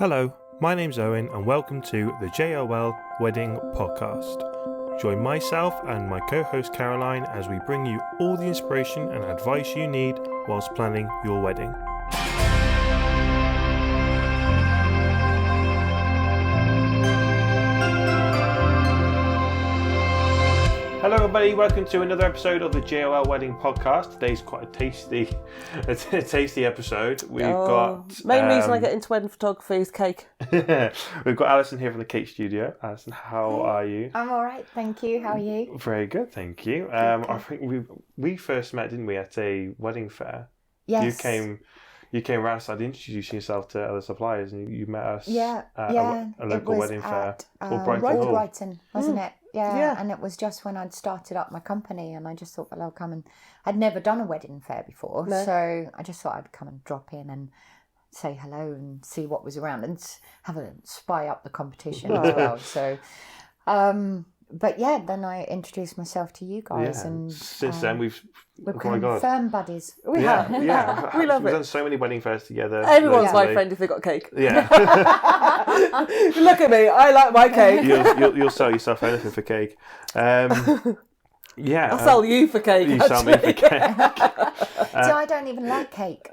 Hello, my name's Owen and welcome to the JOL Wedding Podcast. Join myself and my co-host Caroline as we bring you all the inspiration and advice you need whilst planning your wedding. Hello everybody, welcome to another episode of the JOL Wedding Podcast. Today's quite a tasty episode. We've got... Main reason I get into wedding photography is cake. We've got Alison here from the Cake Studio. Alison, how are you? I'm alright, thank you. How are you? Very good, thank you. I think we first met, didn't we, at a wedding fair? Yes. You came around, started introducing yourself to other suppliers, and you met us at a local wedding fair. Brighton, wasn't it? Yeah, and it was just when I'd started up my company, and I just thought, well, I'll come and... I'd never done a wedding fair before, so I just thought I'd come and drop in and say hello and see what was around and have a spy up the competition as well. So, but yeah, then I introduced myself to you guys, and since then we've become firm buddies. We have. We love We've it. done so many wedding fairs together. Everyone's my friend if they got cake. Yeah. Look at me, I like my cake. You'll sell yourself anything for cake. I'll sell you for cake. You sell me for cake. So I don't even like cake.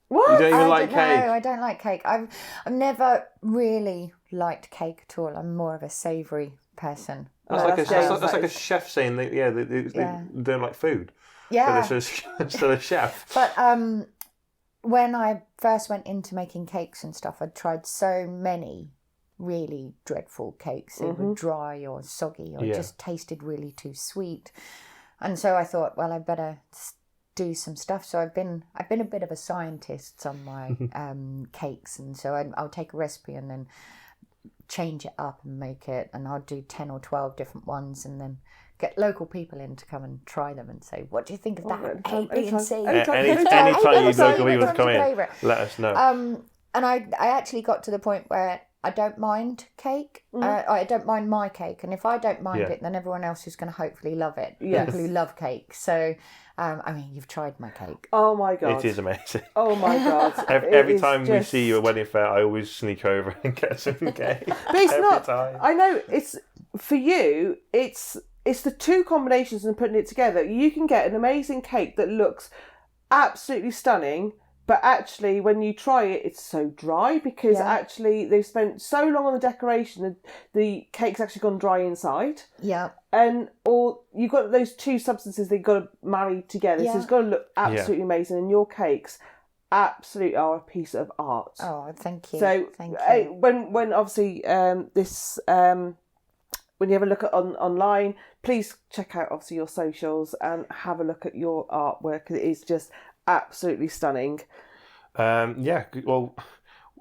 What? You don't even like cake? No, I don't like cake. I've never really liked cake at all. I'm more of a savoury person. That's like a chef saying they don't like food. Yeah. But they're still a chef. But when I first went into making cakes and stuff, I'd tried so many really dreadful cakes. They were dry or soggy or just tasted really too sweet. And so I thought, well, I better do some stuff. So I've been a bit of a scientist on my cakes, and so I'll take a recipe and then change it up and make it, and I'll do 10 or 12 different ones and then get local people in to come and try them and say, what do you think of that? A, B and C. Anytime you need local people to come in, let us know. And I actually got to the point where I don't mind cake. I don't mind my cake, and if I don't mind it, then everyone else is going to hopefully love it. Yes. People who love cake. So, I mean, you've tried my cake. Oh my God. It is amazing. Oh my God. Every time we see you at a wedding fair, I always sneak over and get some cake. But it's time. I know it's for you. It's the two combinations and putting it together. You can get an amazing cake that looks absolutely stunning, but actually when you try it, it's so dry because actually they've spent so long on the decoration that the cake's actually gone dry inside. Yeah. Or you've got those two substances that you've got to marry together. So it's got to look absolutely amazing. And your cakes absolutely are a piece of art. Oh, thank you. So thank you. When obviously when you have a look at online, please check out obviously your socials and have a look at your artwork. It is just absolutely stunning. Well,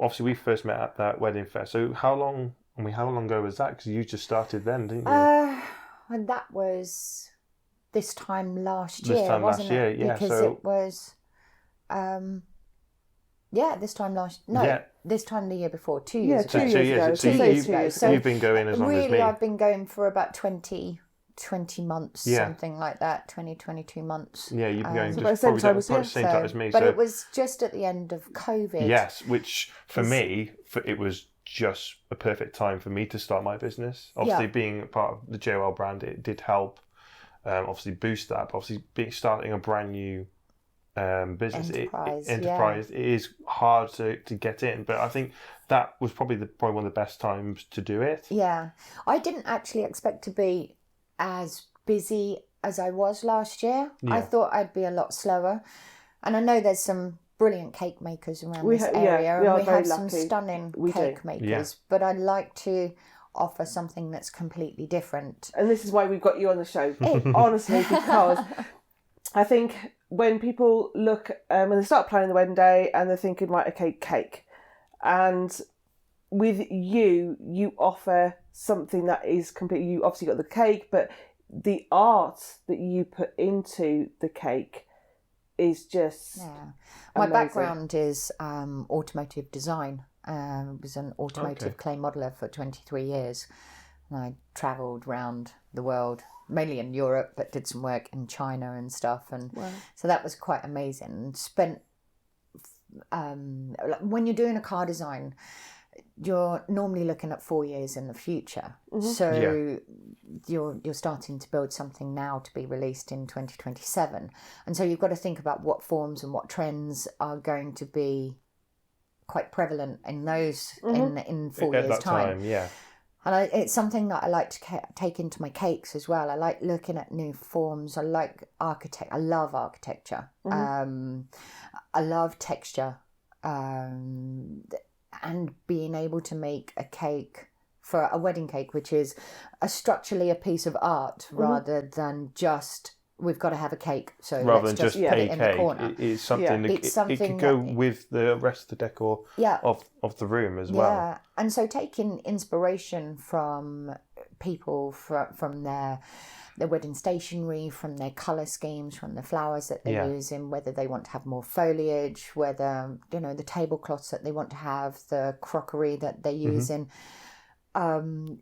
obviously we first met at that wedding fair. So how long ago was that? Because you just started then, didn't you? And that was this time last year, wasn't it? Yeah. Because it was, this time the year before, 2 years ago. 2 years ago. So 2 years ago. So you've been going as long as me. Really, I've been going for about 20 months, something like that, 22 months. Yeah, you've been going probably same time as me. But it was just at the end of COVID. Yes, which for me, it was just a perfect time for me to start my business. Obviously, being part of the JOL brand, it did help obviously boost that. But obviously, starting a brand new business, enterprise, it is hard to get in. But I think that was probably one of the best times to do it. Yeah. I didn't actually expect to be as busy as I was last year. I thought I'd be a lot slower, and I know there's some brilliant cake makers around this area, and we have some stunning cake makers, but I'd like to offer something that's completely different, and this is why we've got you on the show. Honestly, because I think when people look when they start planning the wedding day and they're thinking, right, okay, cake, and with you offer something that is completely, you obviously got the cake, but the art that you put into the cake is just my background is automotive design. I was an automotive clay modeller for 23 years, and I travelled around the world, mainly in Europe, but did some work in China and stuff, and so that was quite amazing. And spent when you're doing a car design, you're normally looking at 4 years in the future. So you're starting to build something now to be released in 2027. And so you've got to think about what forms and what trends are going to be quite prevalent in those in 4 years' At that time, And it's something that I like to take into my cakes as well. I like looking at new forms. I like I love architecture. I love texture. And being able to make a cake for a wedding cake, which is structurally a piece of art rather than just we've got to have a cake. So rather let's than just put a it in the cake, corner. it's something. It could go with the rest of the decor of the room as well. Yeah, and so taking inspiration from people from their wedding stationery, from their colour schemes, from the flowers that they're using, whether they want to have more foliage, whether, the tablecloths that they want to have, the crockery that they're using,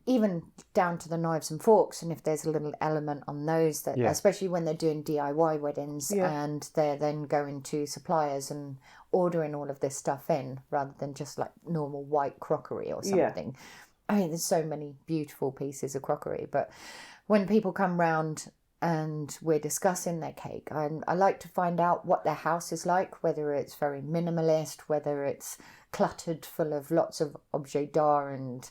even down to the knives and forks, and if there's a little element on those, that especially when they're doing DIY weddings and they're then going to suppliers and ordering all of this stuff in rather than just like normal white crockery or something. I mean, there's so many beautiful pieces of crockery, but when people come round and we're discussing their cake, I like to find out what their house is like, whether it's very minimalist, whether it's cluttered full of lots of objets d'art and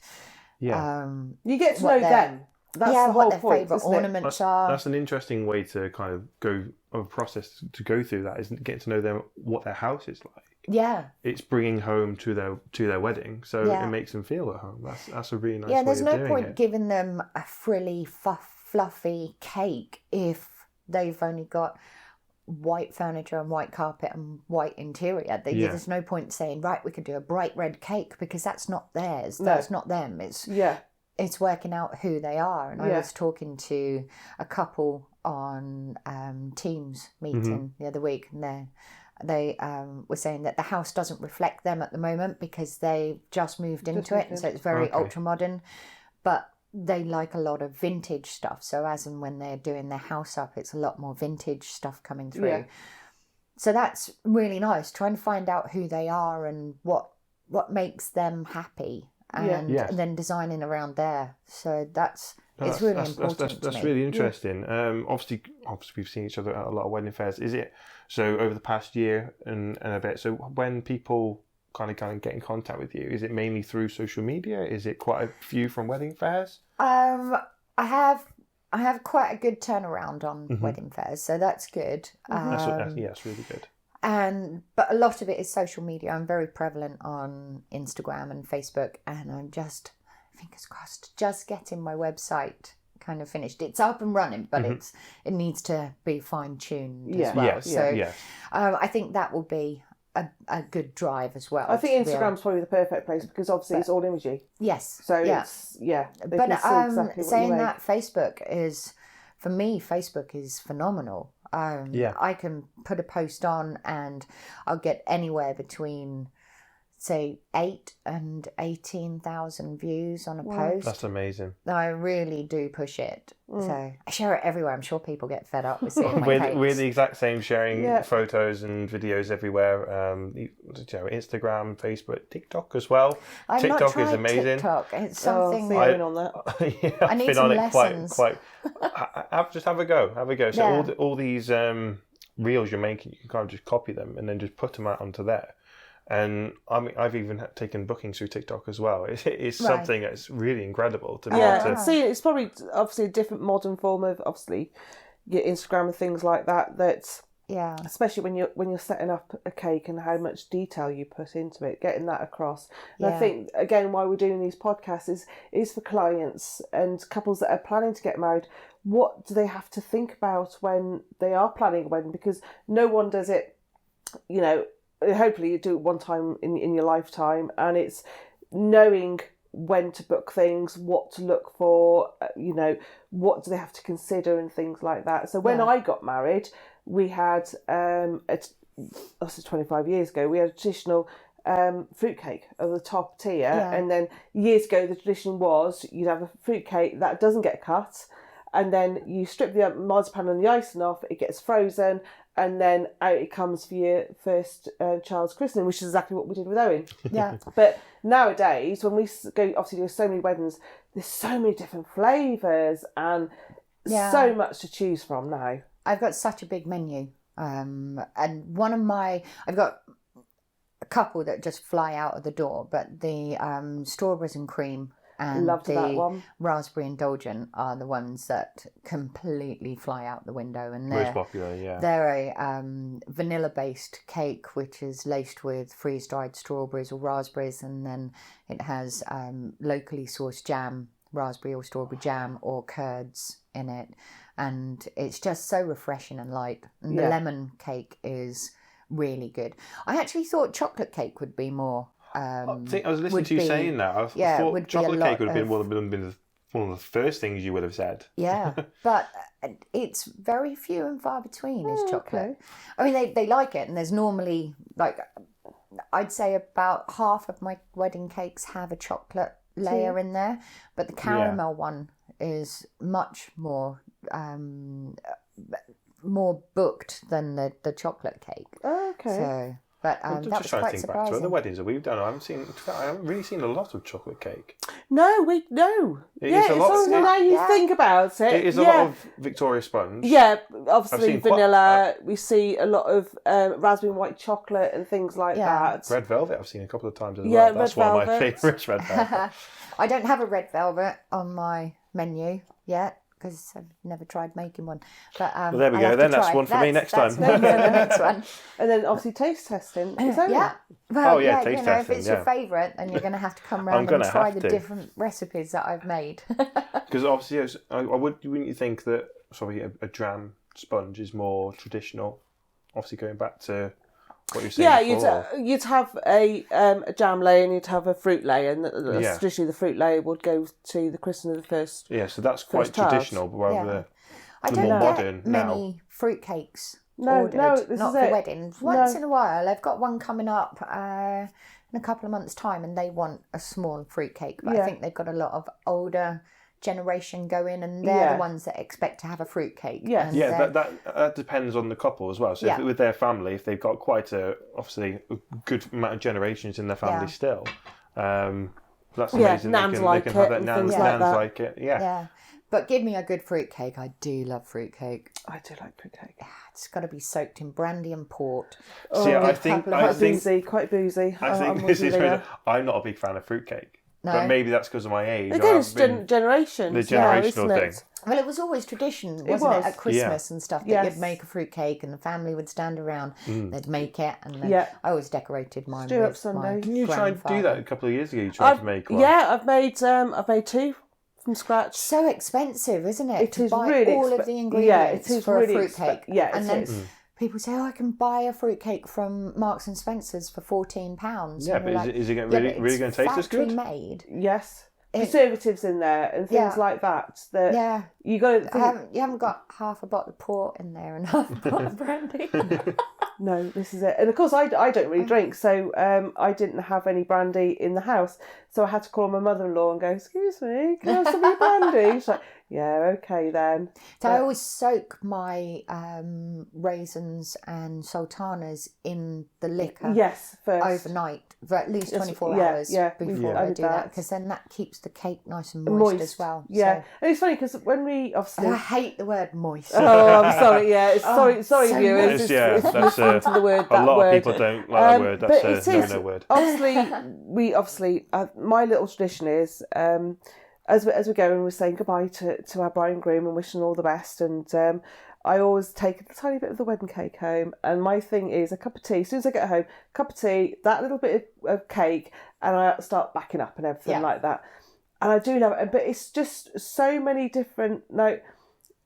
you get to know them. That's the whole what their point, favourite ornaments are. That's an interesting way to kind of go of a process to go through that, is getting to know them, what their house is like. Yeah, it's bringing home to their wedding, so it makes them feel at home. That's a really nice way of doing it. Yeah, there's no point giving them a frilly, fluffy cake if they've only got white furniture and white carpet and white interior. There's no point saying, right, we could do a bright red cake, because that's not theirs. No. That's not them. It's working out who they are. And I was talking to a couple on Teams meeting the other week, and they were saying that the house doesn't reflect them at the moment because they just moved into it, and so it's very ultra modern, but they like a lot of vintage stuff. So as and when they're doing their house up, it's a lot more vintage stuff coming through. So that's really nice, trying to find out who they are and what makes them happy, and then designing around there. So it's really important. That's really interesting. Obviously we've seen each other at a lot of wedding fairs. Is it so over the past year and a bit? So when people kind of get in contact with you, is it mainly through social media? Is it quite a few from wedding fairs? I have quite a good turnaround on wedding fairs, so that's good. It's really good. But a lot of it is social media. I'm very prevalent on Instagram and Facebook, and I'm just, fingers crossed, just getting my website kind of finished. It's up and running, but it needs to be fine-tuned as well. I think that will be a good drive as well. I think Instagram's probably the perfect place, because obviously it's all imagey. Yes. So it's but exactly saying that, Facebook is, for me, Facebook is phenomenal. I can put a post on and I'll get anywhere between, say, 8 and 18,000 views on a post. That's amazing. I really do push it. So I share it everywhere. I'm sure people get fed up with seeing my cakes. We're the exact same, sharing photos and videos everywhere. Instagram, Facebook, TikTok as well. TikTok is amazing. TikTok. It's something. On that. I need some lessons. Just have a go. So all these reels you're making, you can kind of just copy them and then just put them out onto there. And I mean, I've even taken bookings through TikTok as well. It's something that's really incredible to be able to see. It's probably obviously a different modern form of obviously your Instagram and things like that. That's especially when you're setting up a cake and how much detail you put into it, getting that across. And I think again why we're doing these podcasts is for clients and couples that are planning to get married. What do they have to think about when they are planning a wedding? Because no one does it, hopefully you do it one time in your lifetime, and it's knowing when to book things, what to look for, what do they have to consider and things like that. So when I got married, we had, this is 25 years ago, we had a traditional fruitcake of the top tier. And then years ago, the tradition was you'd have a fruitcake that doesn't get cut, and then you strip the marzipan and the icing off, it gets frozen, and then out it comes for your first child's christening, which is exactly what we did with Owen. Yeah. But nowadays, when we go, obviously do so many weddings, there's so many different flavours and so much to choose from now. I've got such a big menu. And I've got a couple that just fly out of the door, but the strawberries and cream and Loved that the one. raspberry indulgent are the ones that completely fly out the window. And they're Most popular, yeah. They're a vanilla-based cake, which is laced with freeze-dried strawberries or raspberries, and then it has locally sourced jam, raspberry or strawberry jam, or curds in it. And it's just so refreshing and light. And the lemon cake is really good. I actually thought chocolate cake would be more... I think I was listening to you saying that. I thought chocolate cake would have been one of the first things you would have said. Yeah, but it's very few and far between is chocolate. Okay. I mean, they like it, and there's normally, like, I'd say about half of my wedding cakes have a chocolate layer in there, but the caramel one is much more booked than the chocolate cake. Okay. So... But I'm that just was trying quite to think surprising. back to other weddings that we've done. I haven't really seen a lot of chocolate cake. No. It Yeah, is a lot. now you think about it. It is a lot of Victoria sponge. Yeah, obviously seen vanilla. We see a lot of raspberry and white chocolate and things like that. Red velvet I've seen a couple of times as Yeah, well. That's red one of my velvet. favourites, red velvet. I don't have a red velvet on my menu yet because I've never tried making one. But Well, there we go. Then that's one for me next time. That's one for the next one. And then obviously taste testing. Is that Yeah. Well, taste if testing, it's your favourite, then you're going to have to come I'm round and gonna try have the to. different recipes that I've made. Because obviously, wouldn't you think that a jam sponge is more traditional? Obviously, going back to what you're saying before. You'd have a jam layer and you'd have a fruit layer, and traditionally the fruit layer would go to the christening of the first. Yeah, so that's quite child. traditional, but rather I the don't more get modern many fruitcakes No, ordered, this not is for it. weddings. Once in a while, I've got one coming up in a couple of months' time, and they want a small fruitcake. But I think they've got a lot of older generation going, and they're the ones that expect to have a fruitcake. Yes. And that depends on the couple as well. So if with their family, if they've got quite a good amount of generations in their family still, that's amazing. Nans they like can have it that. and Nans things like that. like it. Yeah. But give me a good fruitcake. I do love fruitcake. I do like fruitcake. It's got to be soaked in brandy and port. See, I think Quite boozy. I think this is. I'm not a big fan of fruitcake. No. But maybe that's because of my age. Again, it's generations. The generational thing. It? Well, it was always tradition, wasn't it? At Christmas and stuff, that you'd make a fruitcake and the family would stand around, they'd make it, and then I always decorated mine Stew up with Sunday. my Didn't you try and do grandfather. that a couple of years ago? You tried to make one. Yeah, I've made two from scratch. So expensive, isn't it? It to is buy really all of the ingredients it is for really a fruitcake. And then people say, "Oh, I can buy a fruitcake from Marks and Spencer's for £14." Yeah, but is it really going to taste as good? Factory made. Yes. Preservatives in there and things like that. You got to. You haven't got half a bottle of port in there and half a bottle of brandy. No, this is it. And of course, I don't really drink, so I didn't have any brandy in the house. So I had to call my mother-in-law and go, "Excuse me, can I have some of your brandy?" She's like, "Yeah, okay then." So I always soak my raisins and sultanas in the liquor. Yes, first overnight for at least 24 hours before I do that, because then that keeps the cake nice and moist as well. Yeah, so. and it's funny because when we obviously, I hate the word moist. Oh, I'm sorry. Yeah, it's sorry, so viewers. That's to the word. A lot of people don't like that word. That's a no word. Obviously, my little tradition is as we go and we're saying goodbye to our bride and groom and wishing all the best, and I always take a tiny bit of the wedding cake home, and my thing is a cup of tea. As soon as I get home, cup of tea, that little bit of cake, and I start backing up and everything like that. And I do love it, but it's just so many different. Now,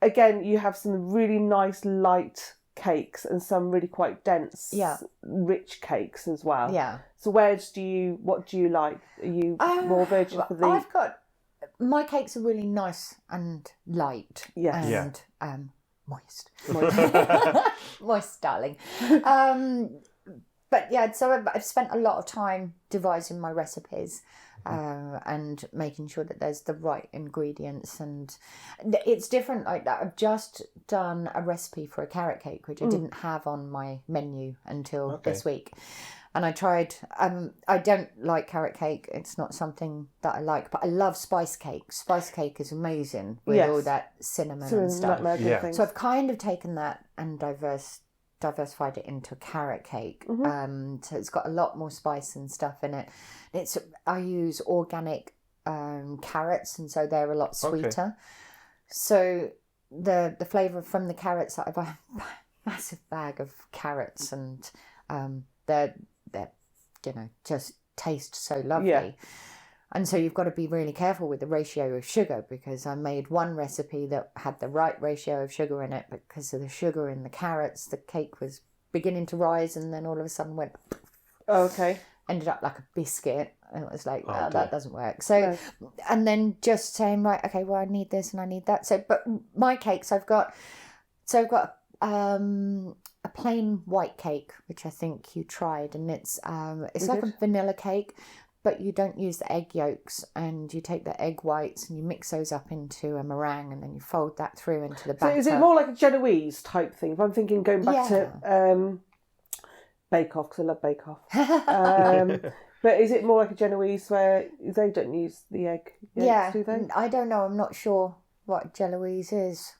again, you have some really nice light cakes and some really quite dense, rich cakes as well. Yeah. So what do you like? Are you more virgin for the? My cakes are really nice and light. Yes. And moist. Moist, darling. But yeah, so I've spent a lot of time devising my recipes. and making sure that there's the right ingredients. And it's different. Like I've just done a recipe for a carrot cake, which I didn't have on my menu until this week. And I tried, I don't like carrot cake. It's not something that I like, but I love spice cake. Spice cake is amazing with all that cinnamon and stuff. So I've kind of taken that and diversified it into a carrot cake. So it's got a lot more spice and stuff in it. I use organic carrots, and so they're a lot sweeter. So the flavour from the carrots, I buy a massive bag of carrots, and they're just taste so lovely. And so you've got to be really careful with the ratio of sugar, because I made one recipe that had the right ratio of sugar in it, but because of the sugar in the carrots, the cake was beginning to rise, and then all of a sudden went ended up like a biscuit, and it was like, that doesn't work. So and then just saying, right, okay, well, I need this and I need that. So but my cakes, I've got a plain white cake, which I think you tried, and it's like a vanilla cake, but you don't use the egg yolks, and you take the egg whites and you mix those up into a meringue, and then you fold that through into the batter. So is it more like a Genoese type thing? If I'm thinking going back to Bake Off, because I love Bake Off. But is it more like a Genoese where they don't use the egg yolks, do they? I don't know. I'm not sure what Genoese is.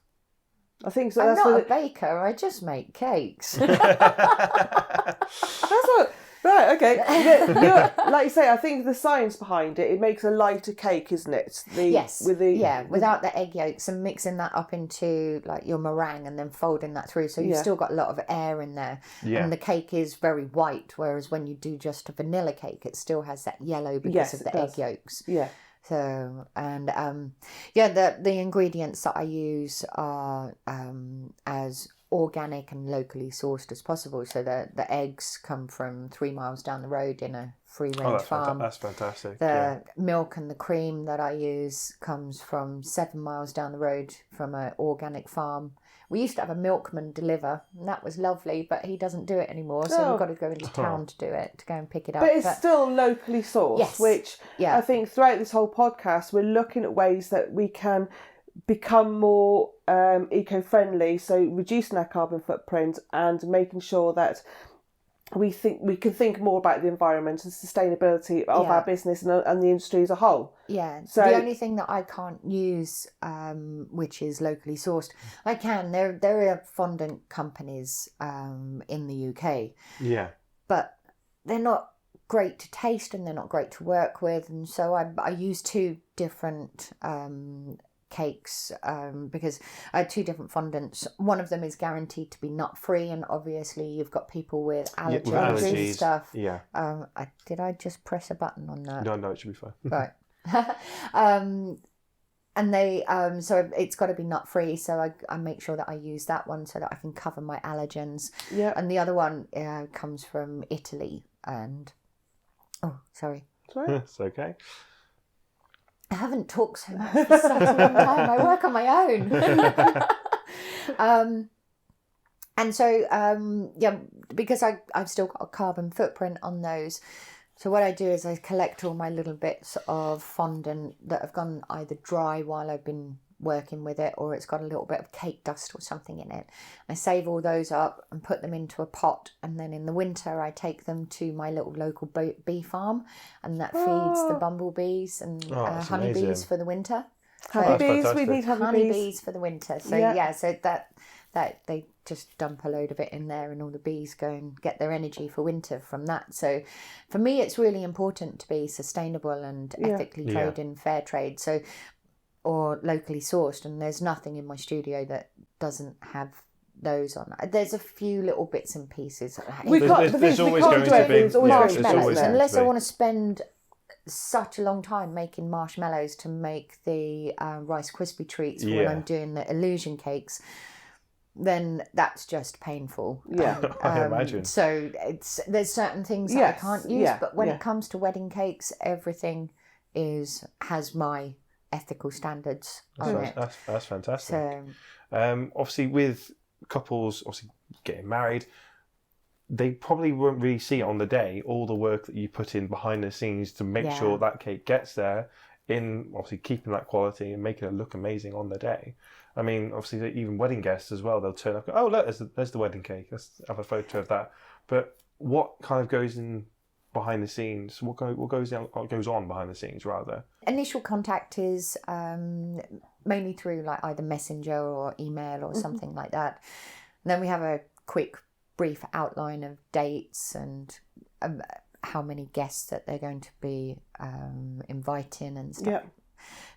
I think so. I'm not a baker. I just make cakes. That's what. Right, okay. Like you say, I think the science behind it makes a lighter cake, isn't it? Without the egg yolks, and mixing that up into like your meringue and then folding that through. So you've still got a lot of air in there. Yeah. And the cake is very white, whereas when you do just a vanilla cake, it still has that yellow because of the egg yolks. Yeah. So, and the ingredients that I use are as organic and locally sourced as possible. So the eggs come from 3 miles down the road in a free-range farm. That's fantastic. The milk and the cream that I use comes from 7 miles down the road from an organic farm. We used to have a milkman deliver, and that was lovely, but he doesn't do it anymore, so we've got to go into town to do it, to go and pick it up. But it's still locally sourced, which I think throughout this whole podcast, we're looking at ways that we can become more eco-friendly, so reducing our carbon footprint and making sure that we can think more about the environment and sustainability of our business and the industry as a whole. Yeah. So the only thing that I can't use, which is locally sourced, I can. There are fondant companies in the UK. Yeah. But they're not great to taste and they're not great to work with, and so I use 2 different cakes because I had 2 different fondants. One of them is guaranteed to be nut free, and obviously you've got people with allergies and stuff. Yeah. Did I just press a button on that? No, it should be fine. Right. And they so it's got to be nut free, so I make sure that I use that one so that I can cover my allergens. Yeah. And the other one comes from Italy, and sorry. It's okay. I haven't talked so much for such a long time. I work on my own. And so, because I've still got a carbon footprint on those. So what I do is I collect all my little bits of fondant that have gone either dry while I've been working with it, or it's got a little bit of cake dust or something in it. I save all those up and put them into a pot, and then in the winter I take them to my little local bee farm, and that feeds the bumblebees and honeybees for the winter. Honeybees, we need honeybees for the winter. So so that they just dump a load of it in there, and all the bees go and get their energy for winter from that. So for me, it's really important to be sustainable and ethically trade in fair trade. So or locally sourced, and there's nothing in my studio that doesn't have those on. There's a few little bits and pieces. There's always going to be marshmallows, unless I want to spend such a long time making marshmallows to make the Rice Krispie treats when I'm doing the illusion cakes. Then that's just painful. Yeah, I imagine. So there's certain things that I can't use, but when it comes to wedding cakes, everything has my ethical standards on it. That's fantastic. So, obviously, with couples getting married, they probably won't really see it on the day, all the work that you put in behind the scenes to make sure that cake gets there, in obviously keeping that quality and making it look amazing on the day. I mean, obviously, even wedding guests as well, they'll turn up, oh, look, there's the wedding cake. Let's have a photo of that. But what kind of goes in behind the scenes? What goes on behind the scenes, rather? Initial contact is mainly through like either messenger or email or something like that. And then we have a quick, brief outline of dates and how many guests that they're going to be inviting and stuff. Yeah.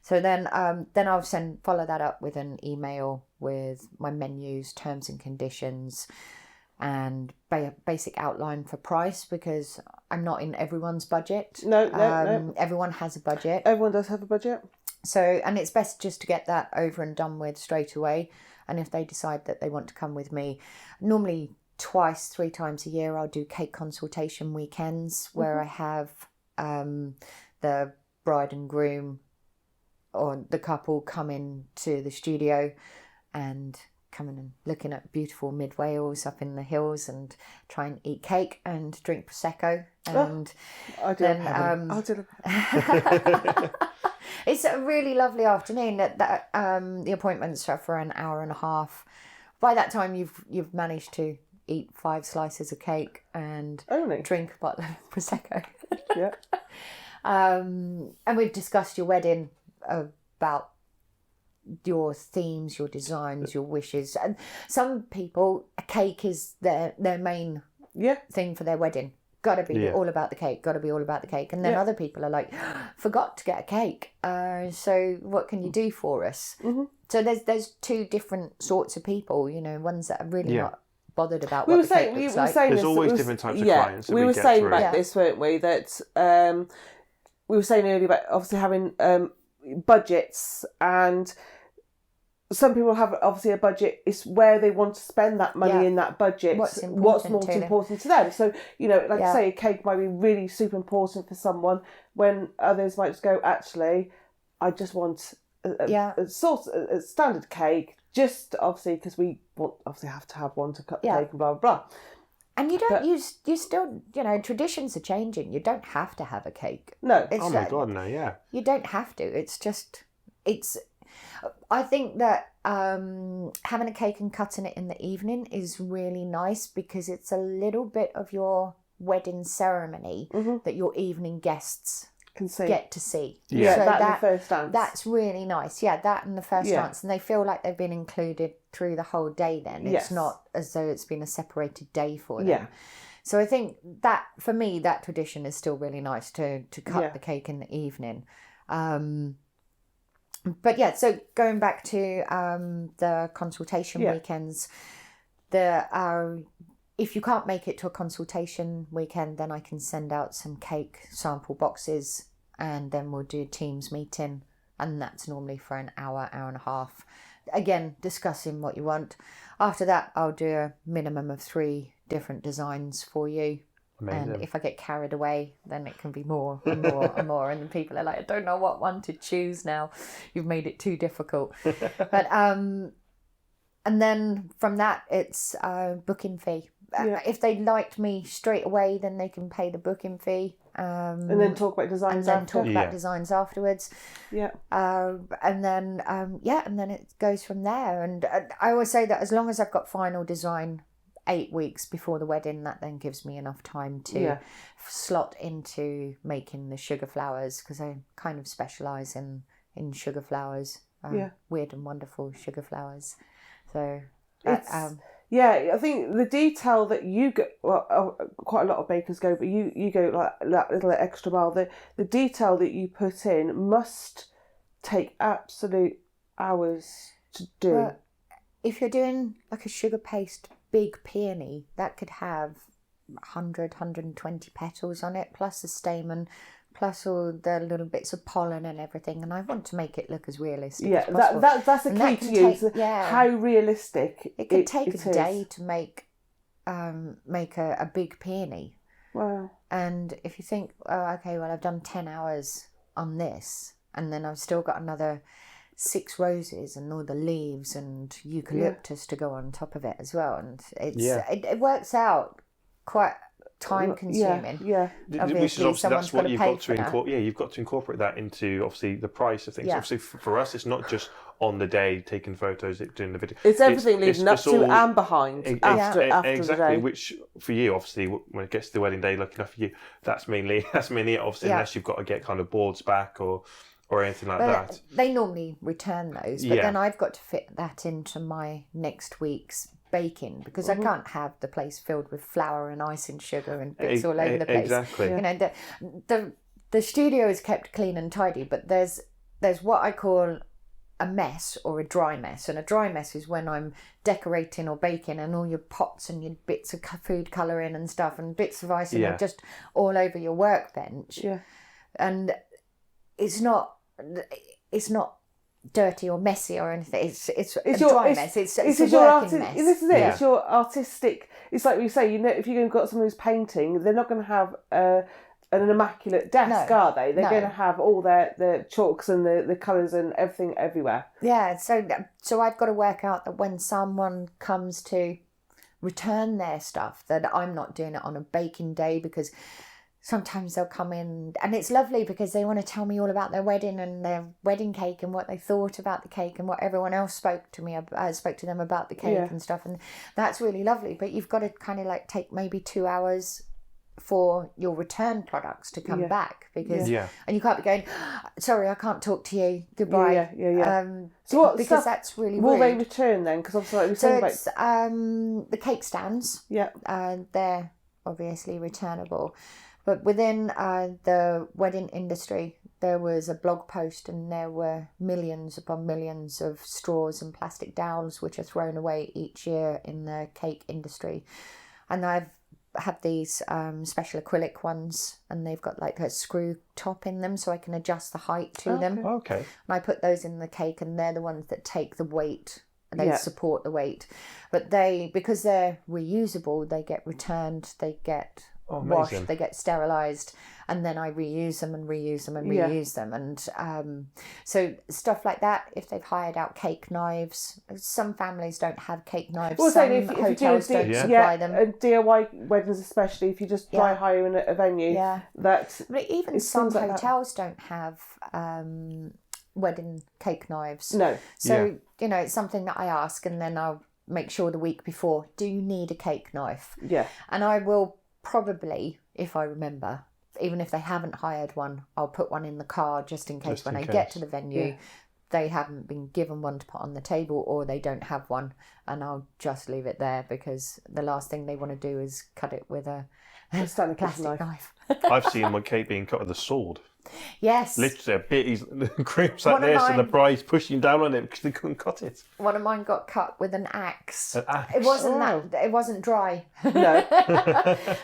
So then I'll follow that up with an email with my menus, terms and conditions, and basic outline for price, because I'm not in everyone's budget. No. Everyone has a budget. Everyone does have a budget. So, and it's best just to get that over and done with straight away. And if they decide that they want to come with me, normally 3 times a year, I'll do cake consultation weekends where I have the bride and groom or the couple come in to the studio and coming and looking at beautiful mid Wales up in the hills and try and eat cake and drink prosecco. And it's a really lovely afternoon. That the appointments are for an hour and a half. By that time, you've managed to eat 5 slices of cake and drink a bottle of prosecco. Yeah. And we've discussed your wedding, about your themes, your designs, your wishes. And some people, a cake is their main thing for their wedding. Got to be all about the cake. Got to be all about the cake. And then other people are like, forgot to get a cake. So what can you do for us? Mm-hmm. So there's 2 different sorts of people. You know, ones that are really not bothered about what the cake looks like. There's always different types of clients. We were saying about this, weren't we? That we were saying earlier about obviously having budgets, and some people have obviously a budget. It's where they want to spend that money in that budget. What's most important to them. So, you know, like I say, a cake might be really super important for someone, when others might just go, actually, I just want a standard cake, just obviously because we have to have one to cut the cake and blah, blah, blah. And you still, you know, traditions are changing. You don't have to have a cake. No. Oh my God, no, yeah. You don't have to. I think that having a cake and cutting it in the evening is really nice, because it's a little bit of your wedding ceremony that your evening guests get to see. Yeah, so that and the first dance. That's really nice. Yeah, that and the first dance. And they feel like they've been included through the whole day then. It's not as though it's been a separated day for them. Yeah. So I think that, for me, that tradition is still really nice to cut the cake in the evening. But yeah, so going back to the consultation weekends, if you can't make it to a consultation weekend, then I can send out some cake sample boxes, and then we'll do a Teams meeting, and that's normally for an hour and a half. Again, discussing what you want. After that, I'll do a minimum of 3 different designs for you. Amazing. And if I get carried away, then it can be more and more and more. And people are like, I don't know what one to choose now. You've made it too difficult. But and then from that, it's booking fee. If they liked me straight away, then they can pay the booking fee. And then talk about designs designs afterwards. Yeah. And then it goes from there. And I always say that as long as I've got final design 8 weeks before the wedding, that then gives me enough time to slot into making the sugar flowers, because I kind of specialise in sugar flowers. Weird and wonderful sugar flowers. So I think the detail that you go, quite a lot of bakers go, but you go like that little extra mile. The detail that you put in must take absolute hours to do. Well, if you're doing like a sugar paste big peony, that could have 120 petals on it, plus a stamen, plus all the little bits of pollen and everything. And I want to make it look as realistic as possible. That's the key to use. How realistic it could take a day to make a big peony. Wow. And if you think, I've done 10 hours on this, and then I've still got another 6 roses and all the leaves and eucalyptus to go on top of it as well, and it works out quite time consuming. Yeah. Which is obviously that's what you've got to incorporate. Yeah, you've got to incorporate that into obviously the price of things. Yeah. Obviously, for us, it's not just on the day taking photos, doing the video. It's everything leading up to all, and behind after exactly. the day. Which for you, obviously, when it gets to the wedding day, lucky enough for you, that's mainly it. Obviously, unless you've got to get kind of boards back or anything like that. They normally return those, but then I've got to fit that into my next week's baking because I can't have the place filled with flour and icing sugar and bits all over the place. Exactly. You know, the studio is kept clean and tidy, but there's what I call a mess or a dry mess, and a dry mess is when I'm decorating or baking and all your pots and your bits of food colouring and stuff and bits of icing are just all over your workbench. Yeah, and it's not dirty or messy or anything. It's a dry mess. It's a working mess. This is it. It's your artistic. It's like we say. You know, if you've got someone who's painting, they're not going to have an immaculate desk, are they? They're going to have all the chalks and the colours and everything everywhere. Yeah. So I've got to work out that when someone comes to return their stuff, that I'm not doing it on a baking day because sometimes they'll come in and it's lovely because they want to tell me all about their wedding and their wedding cake and what they thought about the cake and what everyone else spoke to them about the cake and stuff, and that's really lovely. But you've got to kind of like take maybe 2 hours for your return products to come back because and you can't be going, sorry, I can't talk to you, goodbye. So what because stuff that's really will rude. they return then? Because obviously like we said it's the cake stands. They're obviously returnable. But within the wedding industry, there was a blog post and there were millions upon millions of straws and plastic dowels which are thrown away each year in the cake industry. And I've had these special acrylic ones and they've got like a screw top in them so I can adjust the height to them. Okay. And I put those in the cake and they're the ones that take the weight. They support the weight. But because they're reusable, they get returned, they get washed, they get sterilised, and then I reuse them and reuse them and reuse them. And so stuff like that, if they've hired out cake knives, some families don't have cake knives, some hotels don't supply them. And DIY weddings especially, if you just dry hire in a venue, but even some hotels don't have wedding cake knives. No. So, you know, it's something that I ask and then I'll make sure the week before, do you need a cake knife? Yeah. And I will probably, if I remember, even if they haven't hired one, I'll put one in the car just in case I get to the venue, they haven't been given one to put on the table or they don't have one, and I'll just leave it there because the last thing they want to do is cut it with a plastic knife. I've seen my cake being cut with a sword. Yes. Literally a bit creeps like this and the bride's pushing down on it because they couldn't cut it. One of mine got cut with an axe. An axe? It wasn't it wasn't dry. No.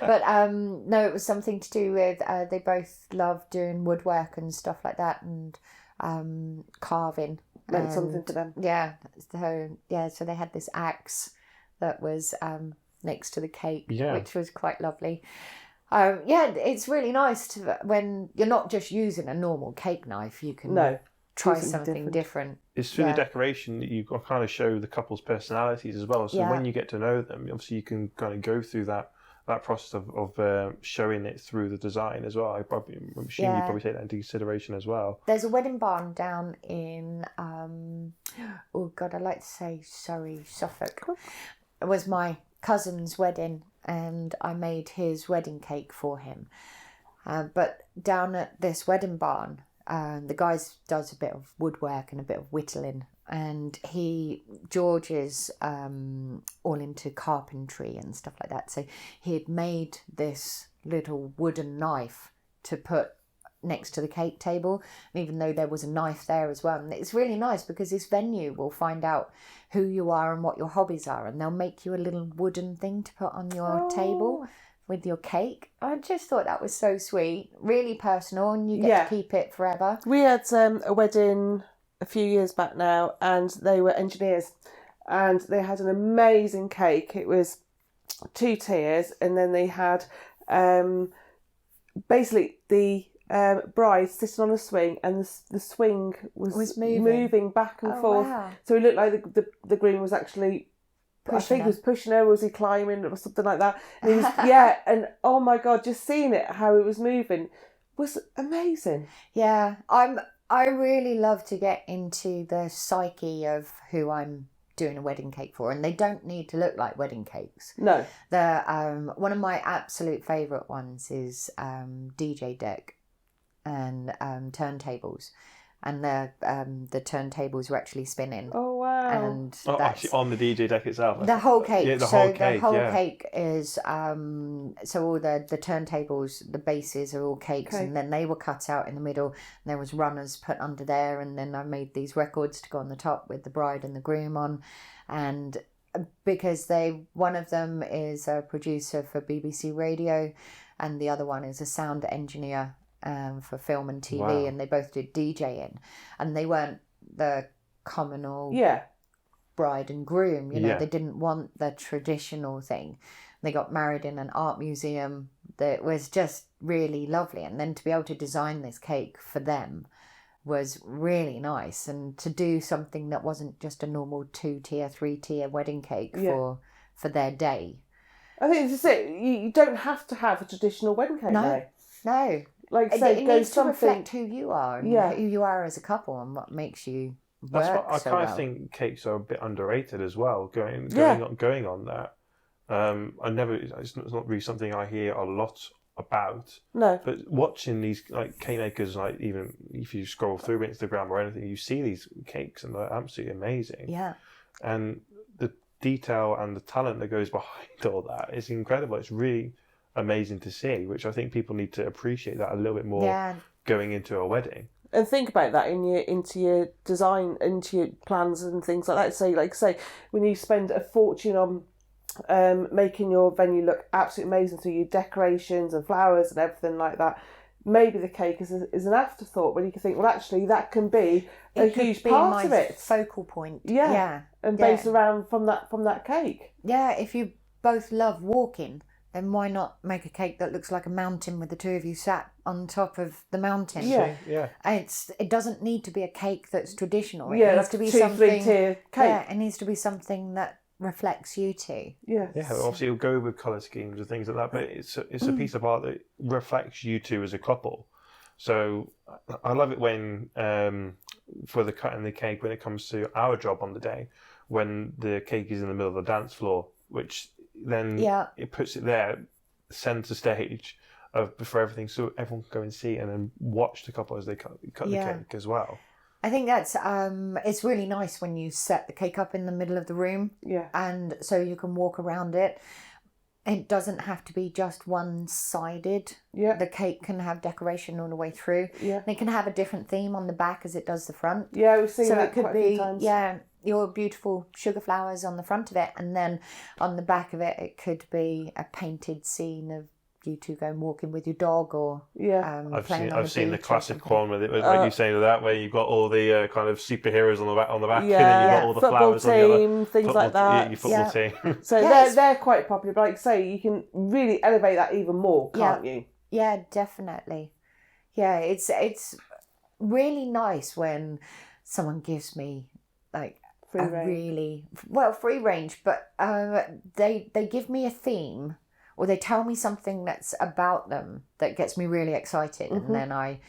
But no, it was something to do with they both loved doing woodwork and stuff like that and carving. Meant something to them. Yeah. So they had this axe that was next to the cake, which was quite lovely. It's really nice when you're not just using a normal cake knife, you can try something different. It's through the decoration that you kind of show the couple's personalities as well. So when you get to know them, obviously you can kind of go through that process of showing it through the design as well. I'm assuming you probably take that into consideration as well. There's a wedding barn down in, I'd like to say Surrey, Suffolk. Cool. It was my cousin's wedding and I made his wedding cake for him. But down at this wedding barn, the guy does a bit of woodwork and a bit of whittling, and George is all into carpentry and stuff like that. So he had made this little wooden knife to put next to the cake table, and even though there was a knife there as well, and it's really nice because this venue will find out who you are and what your hobbies are, and they'll make you a little wooden thing to put on your table with your cake. I just thought that was so sweet, really personal, and you get to keep it forever. We had a wedding a few years back now, and they were engineers, and they had an amazing cake. It was 2 tiers, and then they had basically the bride sitting on a swing, and the swing was moving back and forth. Wow. So it looked like the groom was actually I think he was pushing her, was he climbing or something like that? And he was, yeah, and oh my God, just seeing it, how it was moving was amazing. Yeah, I really love to get into the psyche of who I'm doing a wedding cake for, and they don't need to look like wedding cakes. No. The one of my absolute favourite ones is DJ deck and turntables. And the turntables were actually spinning. Oh wow! And actually on the DJ deck itself. The whole cake. Yeah, the so whole cake. The whole cake is so all the turntables, the bases are all cakes, and then they were cut out in the middle. And there was runners put under there, and then I made these records to go on the top with the bride and the groom on, and because one of them is a producer for BBC Radio, and the other one is a sound engineer. For film and TV, wow. And they both did DJing, and they weren't the communal bride and groom. You know, they didn't want the traditional thing. They got married in an art museum. That was just really lovely, and then to be able to design this cake for them was really nice, and to do something that wasn't just a normal 2-tier, 3-tier wedding cake for their day. I think it's it. You don't have to have a traditional wedding cake. No. Like it needs to reflect who you are and who you are as a couple and what makes you work. That's what I so kind well. of think cakes are a bit underrated as well. Going on that, it's not really something I hear a lot about. No. But watching these like cake makers, like even if you scroll through Instagram or anything, you see these cakes and they're absolutely amazing. Yeah. And the detail and the talent that goes behind all that is incredible. It's really amazing to see, which I think people need to appreciate that a little bit more going into a wedding. And think about that into your design, into your plans and things like that. So, say when you spend a fortune on making your venue look absolutely amazing through your decorations and flowers and everything like that, maybe the cake is an afterthought when you can think, well, actually that can be a huge part of it, focal point. And based around from that cake. Yeah, if you both love walking, then why not make a cake that looks like a mountain with the two of you sat on top of the mountain? Yeah. It doesn't need to be a cake that's traditional. It needs needs to be 2-3-tier cake. Yeah, it needs to be something that reflects you two. Yeah. Yeah, obviously it'll go with colour schemes and things like that, but it's a piece of art that reflects you two as a couple. So I love it when for the cutting the cake, when it comes to our job on the day, when the cake is in the middle of the dance floor, which then it puts it there, centre stage for everything, so everyone can go and see and then watch the couple as they cut the cake as well. I think that's it's really nice when you set the cake up in the middle of the room, and so you can walk around it. It doesn't have to be just one-sided. Yeah. The cake can have decoration all the way through. Yeah. And it can have a different theme on the back as it does the front. Yeah, we've seen so that it could quite a few times. Your beautiful sugar flowers on the front of it, and then on the back of it could be a painted scene of you two going walking with your dog, or I've seen the classic one with it, like you saying that, where you've got all the kind of superheroes on the back, and then you've got all the football flowers team, on the other things like that. Your football team. So they're quite popular, but like I say, you can really elevate that even more, can't you? Yeah, definitely. Yeah, it's really nice when someone gives me like free range, but they give me a theme, or they tell me something that's about them that gets me really excited, and then I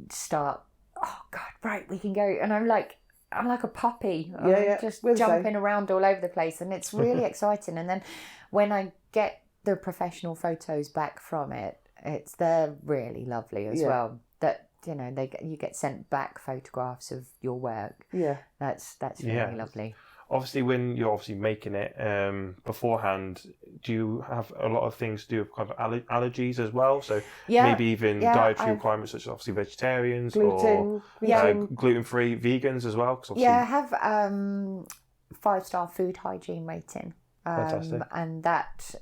start, oh God, right, we can go, and I'm like a puppy, just jumping around all over the place, and it's really exciting. And then when I get the professional photos back from it, they're really lovely as well. That you get sent back photographs of your work. Yeah, that's really lovely. Obviously, when you're making it beforehand, do you have a lot of things to do with kind of allergies as well? So maybe even dietary requirements, such as obviously vegetarians or gluten-free vegans as well. I have 5-star food hygiene rating. Fantastic. And that,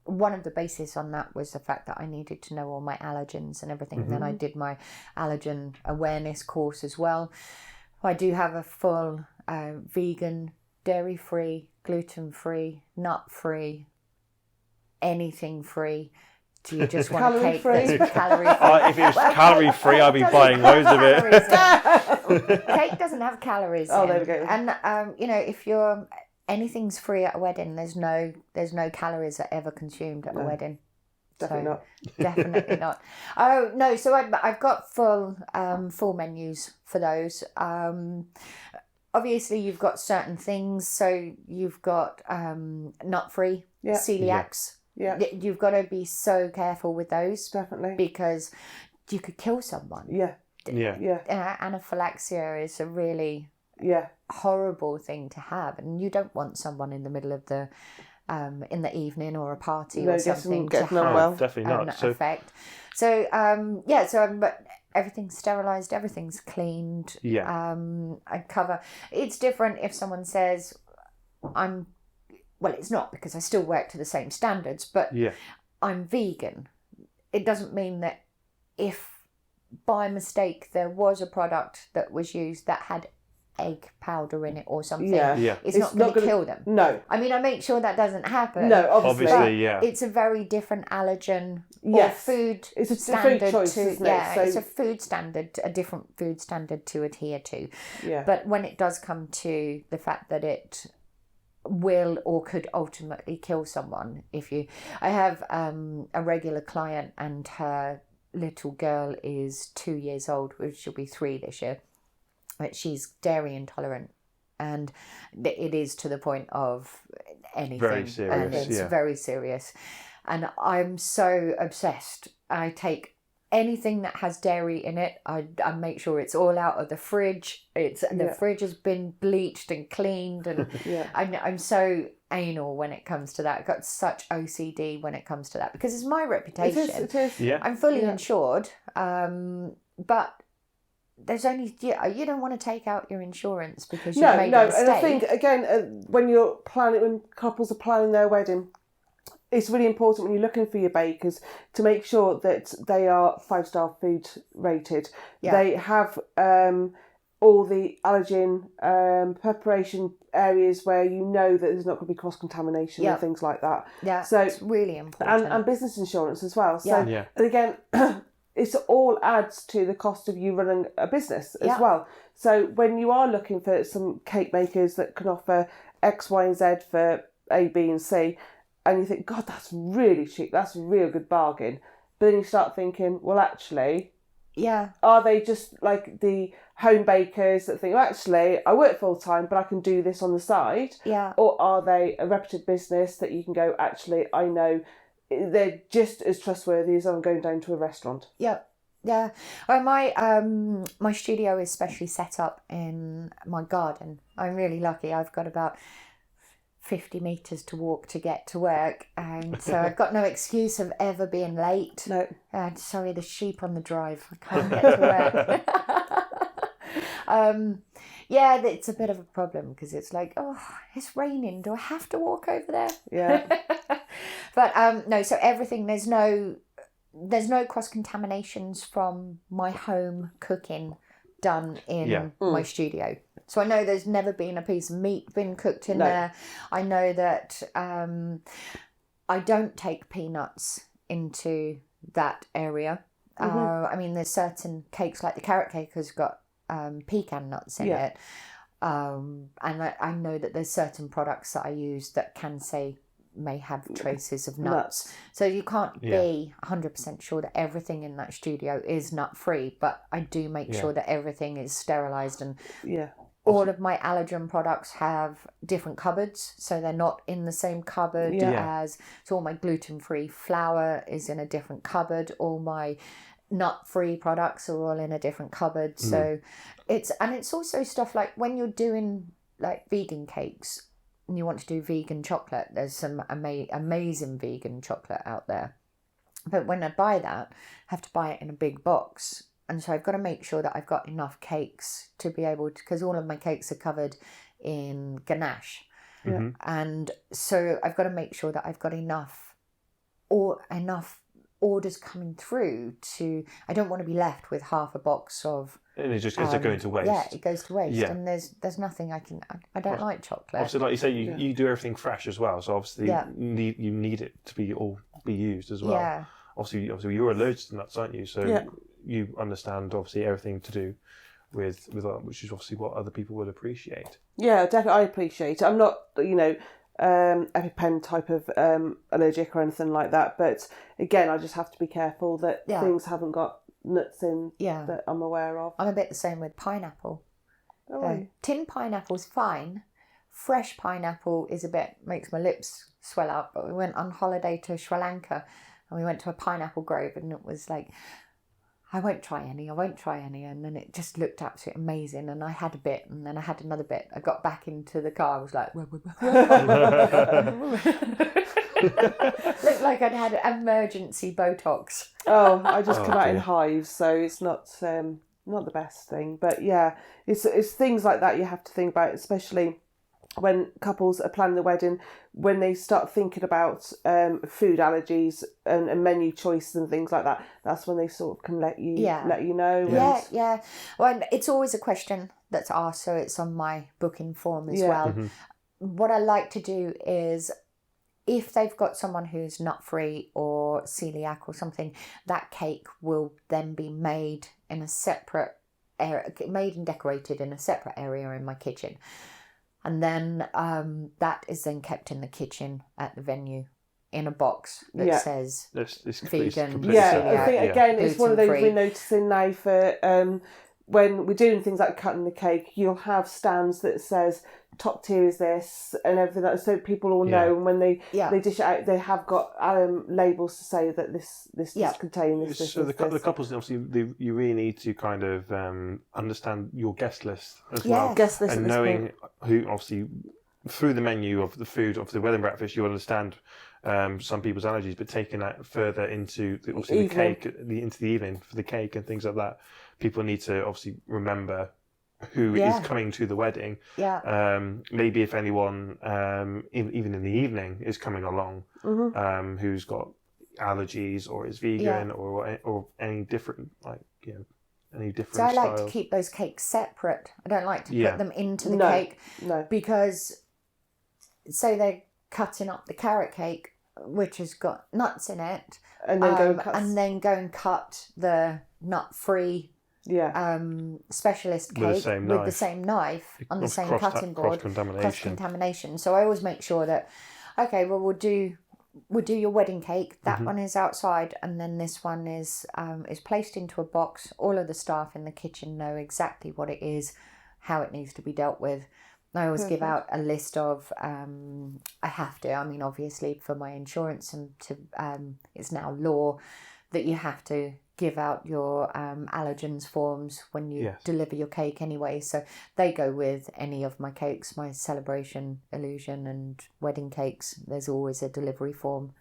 one of the bases on that was the fact that I needed to know all my allergens and everything. And then I did my allergen awareness course as well. I do have a full vegan, dairy-free, gluten-free, nut-free, anything-free. Do you just want a cake that's calorie-free? If it was calorie-free, I'd be buying loads of it. Cake doesn't have calories. Oh, there we go. And, if you're anything's free at a wedding. There's no calories that are ever consumed at a wedding. Definitely not. Definitely not. Oh no! So I've got full menus for those. Obviously, you've got certain things. So you've got nut free, celiacs. Yeah. You've got to be so careful with those. Definitely. Because you could kill someone. Yeah. Anaphylaxia is a really horrible thing to have, and you don't want someone in the middle of the in the evening or a party or something to have definitely not. effect. So but everything's sterilised, everything's cleaned. I cover. It's different if someone says it's not, because I still work to the same standards, but I'm vegan. It doesn't mean that if by mistake there was a product that was used that had egg powder in it or something, it's not going to kill them. No. I mean, I make sure that doesn't happen. No, obviously. It's a very different allergen or food it's a standard food choice, isn't it? So... it's a food standard, a different food standard to adhere to. Yeah. But when it does come to the fact that it will or could ultimately kill someone, I have a regular client, and her little girl is 2 years old, which she'll be 3 this year. But she's dairy intolerant, and it is to the point of anything. Very serious, and it's very serious. And I'm so obsessed. I take anything that has dairy in it. I make sure it's all out of the fridge. The fridge has been bleached and cleaned, and I'm so anal when it comes to that. I've got such OCD when it comes to that, because it's my reputation. It is. Yeah. I'm fully insured, but there's only you don't want to take out your insurance because you've made a mistake. And I think again, when couples are planning their wedding, it's really important when you're looking for your bakers to make sure that they are 5-star food rated. They have all the allergen preparation areas where you know that there's not going to be cross contamination and things like that. Yeah, so it's really important. And business insurance as well. So and again. It all adds to the cost of you running a business as well. So when you are looking for some cake makers that can offer X, Y, and Z for A, B, and C, and you think, God, that's really cheap, that's a real good bargain. But then you start thinking, well, actually, are they just like the home bakers that think, well, actually, I work full time, but I can do this on the side? Yeah. Or are they a reputed business that you can go, actually, I know they're just as trustworthy as I'm going down to a restaurant. Yeah. Well, my studio is specially set up in my garden. I'm really lucky. I've got about 50 metres to walk to get to work, and so I've got no excuse of ever being late. No. Sorry, the sheep on the drive. I can't get to work. It's a bit of a problem, because it's like, oh, it's raining. Do I have to walk over there? Yeah. But no, so everything, there's no cross contaminations from my home cooking done in my studio. So I know there's never been a piece of meat been cooked in there. I know that I don't take peanuts into that area. I mean, there's certain cakes, like the carrot cake has got pecan nuts in it. And I know that there's certain products that I use that may have traces of nuts. So you can't be 100% sure that everything in that studio is nut free, but I do make sure that everything is sterilised, and all of my allergen products have different cupboards, so they're not in the same cupboard as, so all my gluten free flour is in a different cupboard, all my nut free products are all in a different cupboard. So it's also stuff like when you're doing like vegan cakes and you want to do vegan chocolate, there's some amazing vegan chocolate out there. But when I buy that, I have to buy it in a big box. And so I've got to make sure that I've got enough cakes to be able to, because all of my cakes are covered in ganache. Yeah. And so I've got to make sure that I've got enough orders coming through I don't want to be left with half a box of. And it just ends up going to waste. Yeah, it goes to waste. Yeah. And there's nothing I don't like chocolate. Obviously, like you say, you do everything fresh as well. So obviously you need it to be used as well. Yeah. Obviously you're allergic to nuts, aren't you? So you understand obviously everything to do with which is obviously what other people would appreciate. Yeah, definitely, I appreciate it. I'm not, EpiPen type of allergic or anything like that, but again, I just have to be careful that things haven't got nuts in that I'm aware of. I'm a bit the same with pineapple. Tin pineapple's fine. Fresh pineapple is makes my lips swell up. But we went on holiday to Sri Lanka and we went to a pineapple grove and it was like, I won't try any. And then it just looked absolutely amazing. And I had a bit and then I had another bit. I got back into the car. I was like, looked like I'd had emergency Botox. Oh, I just come out in hives, so it's not the best thing. But yeah, it's things like that you have to think about, especially when couples are planning the wedding, when they start thinking about food allergies and menu choices and things like that. That's when they sort of can let you know. Yeah. Well, it's always a question that's asked, so it's on my booking form as well. Mm-hmm. What I like to do is, if they've got someone who's nut-free or celiac or something, that cake will then be made in a separate area, made and decorated in a separate area in my kitchen. And then that is then kept in the kitchen at the venue in a box that says vegan. I think again it's one of those we're noticing now for when we're doing things like cutting the cake, you'll have stands that says top tier is this and everything like that, so people all know. And when they dish it out, they have got labels to say that this does contain this. So the couples, obviously, you really need to kind of understand your guest list as well. Guest list, and knowing who, obviously, through the menu of the food of the wedding breakfast, you understand some people's allergies, but taking that further into the cake, into the evening for the cake and things like that, people need to obviously remember who is coming to the wedding. Maybe if anyone, even in the evening, is coming along, who's got allergies or is vegan or any different, any different So I like styles. to keep those cakes separate. I don't like to put them into the cake. No. Because, say they're cutting up the carrot cake, which has got nuts in it, and then go and cut the nut-free specialist cake with the same knife on the same cutting board. Cross-contamination. So I always make sure that, we'll do your wedding cake. That one is outside, and then this one is placed into a box. All of the staff in the kitchen know exactly what it is, how it needs to be dealt with. I always give out a list of, I have to, obviously for my insurance and it's now law that you have to give out your allergens forms when you deliver your cake anyway. So they go with any of my cakes, my celebration, illusion and wedding cakes. There's always a delivery form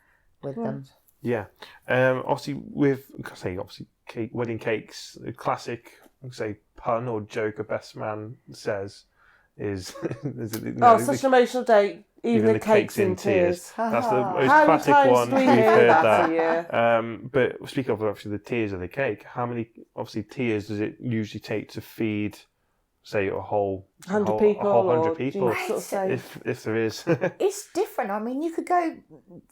with them. Yeah. Obviously wedding cakes, the classic, pun or joke a best man says is such an emotional day, even the cake's in tears. That's the most classic one. We've heard that. But speaking of actually the tiers of the cake, how many tiers does it usually take to feed, say, a whole 100 people? A whole 100 people, if there is. It's different. You could go.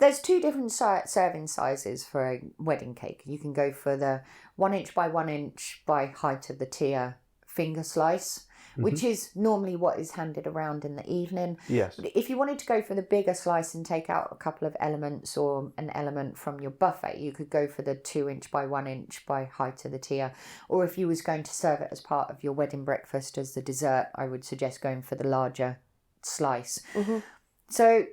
There's two different serving sizes for a wedding cake. You can go for the 1 inch by 1 inch by height of the tier finger slice, which is normally what is handed around in the evening. Yes. But if you wanted to go for the bigger slice and take out a couple of elements or an element from your buffet, you could go for the 2 inch by 1 inch by height of the tier. Or if you was going to serve it as part of your wedding breakfast as the dessert, I would suggest going for the larger slice. So,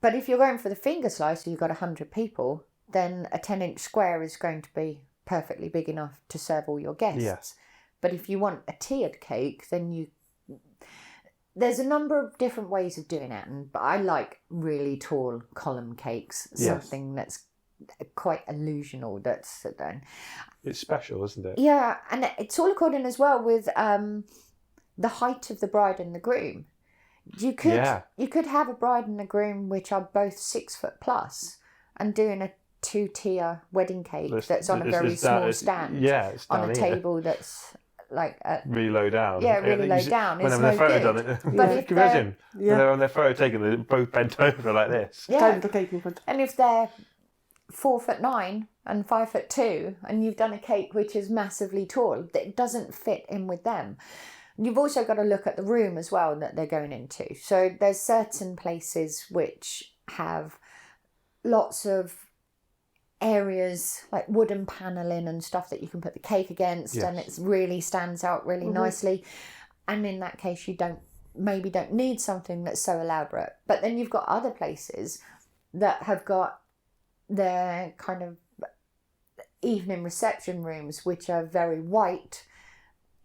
but if you're going for the finger slice, so you've got 100 people, then a 10 inch square is going to be perfectly big enough to serve all your guests. Yes. But if you want a tiered cake, then there's a number of different ways of doing it. But I like really tall column cakes, something that's quite illusional. It's special, isn't it? Yeah, and it's all according as well with the height of the bride and the groom. You could have a bride and a groom which are both 6 foot plus and doing a 2-tier wedding cake that's on a very small stand on a table that's like really low down. Yeah, really low down. When their photo done it, but if when they're on their photo taken, they're both bent over like this. The cake in front. And if they're 4'9" and 5'2", and you've done a cake which is massively tall. It doesn't fit in with them. You've also got to look at the room as well that they're going into. So there's certain places which have lots of areas like wooden paneling and stuff that you can put the cake against, and it really stands out really nicely. And in that case, you don't need something that's so elaborate. But then you've got other places that have got their kind of evening reception rooms, which are very white.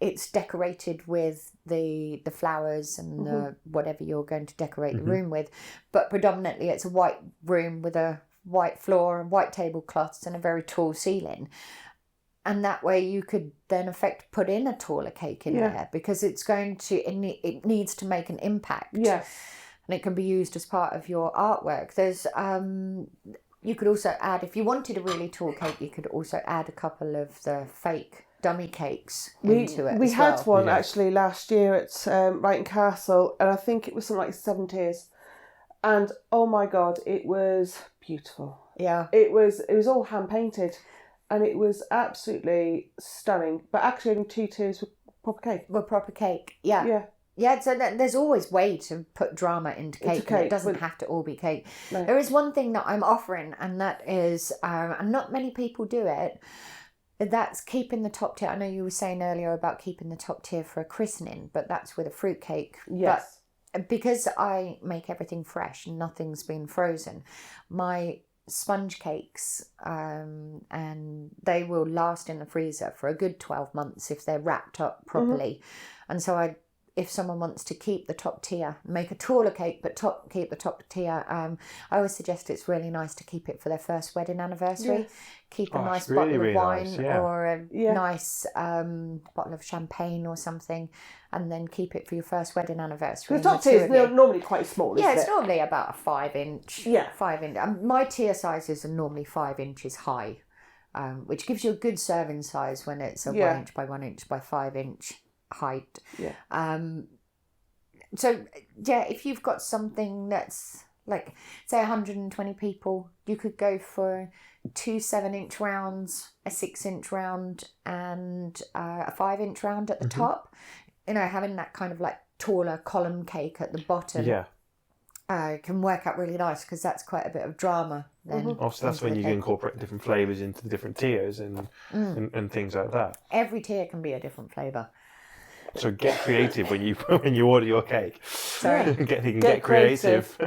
It's decorated with the flowers and the whatever you're going to decorate the room with, but predominantly it's a white room with a white floor and white tablecloths and a very tall ceiling. And that way you could then put in a taller cake in there, because it's going to it needs to make an impact. Yes. And it can be used as part of your artwork. There's you could also add, if you wanted a really tall cake, you could also add a couple of the fake dummy cakes into it. We had one actually last year at Wrighton Castle, and I think it was something like 7 tiers. And oh my God, it was beautiful. Yeah. It was all hand painted, and it was absolutely stunning. But actually only 2 tiers were proper cake. Yeah. Yeah. Yeah, so there's always way to put drama into cake. And it doesn't have to all be cake. No. There is one thing that I'm offering, and that is, and not many people do it, that's keeping the top tier. I know you were saying earlier about keeping the top tier for a christening, but that's with a fruit cake. Yes. But because I make everything fresh and nothing's been frozen, my sponge cakes, and they will last in the freezer for a good 12 months if they're wrapped up properly. And so if someone wants to keep the top tier, make a taller cake, but keep the top tier, I always suggest it's really nice to keep it for their first wedding anniversary. Yes. Keep a nice bottle of wine or a nice bottle of champagne or something, and then keep it for your first wedding anniversary. The top tier is normally quite small, isn't it? It's normally about a 5 inch. Yeah. 5 inch. My tier sizes are normally 5 inches high, which gives you a good serving size when it's a 1 inch by 1 inch by 5 inch height. So if you've got something that's like, say 120 people, you could go for 2 7-inch rounds, a 6-inch round, and a 5-inch round at the top. Having that kind of like taller column cake at the bottom can work out really nice, because that's quite a bit of drama then. Obviously that's when you can incorporate different flavours into the different tiers and things like that. Every tier can be a different flavour. So get creative when you order your cake. Sorry. get creative.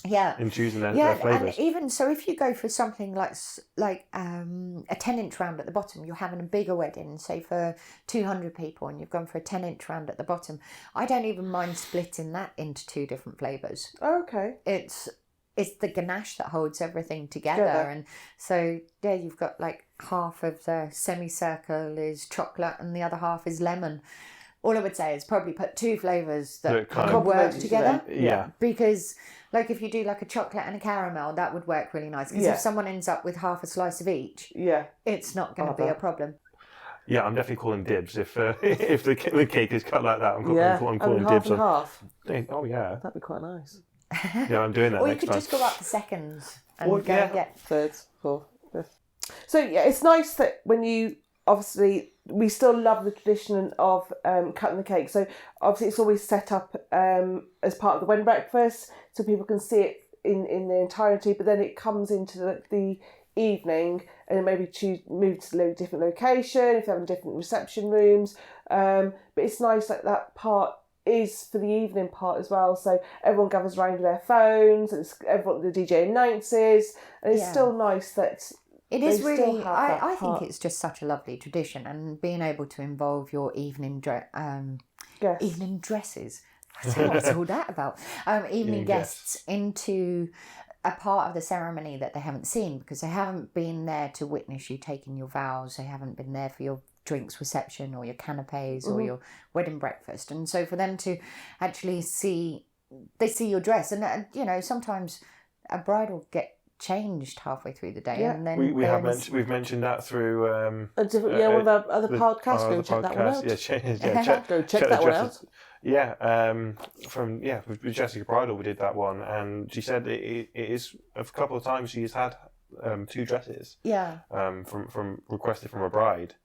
In choosing their flavours. And even so, if you go for something like a 10-inch round at the bottom, you're having a bigger wedding, say for 200 people, and you've gone for a 10-inch round at the bottom, I don't even mind splitting that into 2 different flavours. Okay. It's the ganache that holds everything together. And so you've got like half of the semicircle is chocolate and the other half is lemon. All I would say is probably put 2 flavours that can work together. Yeah. Because like if you do like a chocolate and a caramel, that would work really nice. Because if someone ends up with half a slice of each, it's not going to be a problem. Yeah, I'm definitely calling dibs. If the cake is cut like that, I'm calling half dibs. And half. Oh yeah. That'd be quite nice. Yeah, I'm doing that or next time. Or you could just go up to seconds and go and get thirds, fourth, fifth. So it's nice that when you we still love the tradition of cutting the cake. So obviously it's always set up as part of the wedding breakfast, so people can see it in the entirety. But then it comes into the evening, and maybe move to a different location if they're having different reception rooms. But it's nice that part is for the evening part as well. So everyone gathers around with their phones, and the DJ announces, and it's still nice that. It is really. I think it's just such a lovely tradition, and being able to involve your evening dresses. What's all that about? Evening guests into a part of the ceremony that they haven't seen, because they haven't been there to witness you taking your vows. They haven't been there for your drinks reception or your canapes or your wedding breakfast, and so for them to actually see your dress, and sometimes a bride will get changed halfway through the day, and then we've mentioned that through one of our other podcasts. Go check that one out. Go check that one out. With Jessica Bridal we did that one, and she said it is a couple of times she's had 2 dresses. Yeah. From requested from a bride.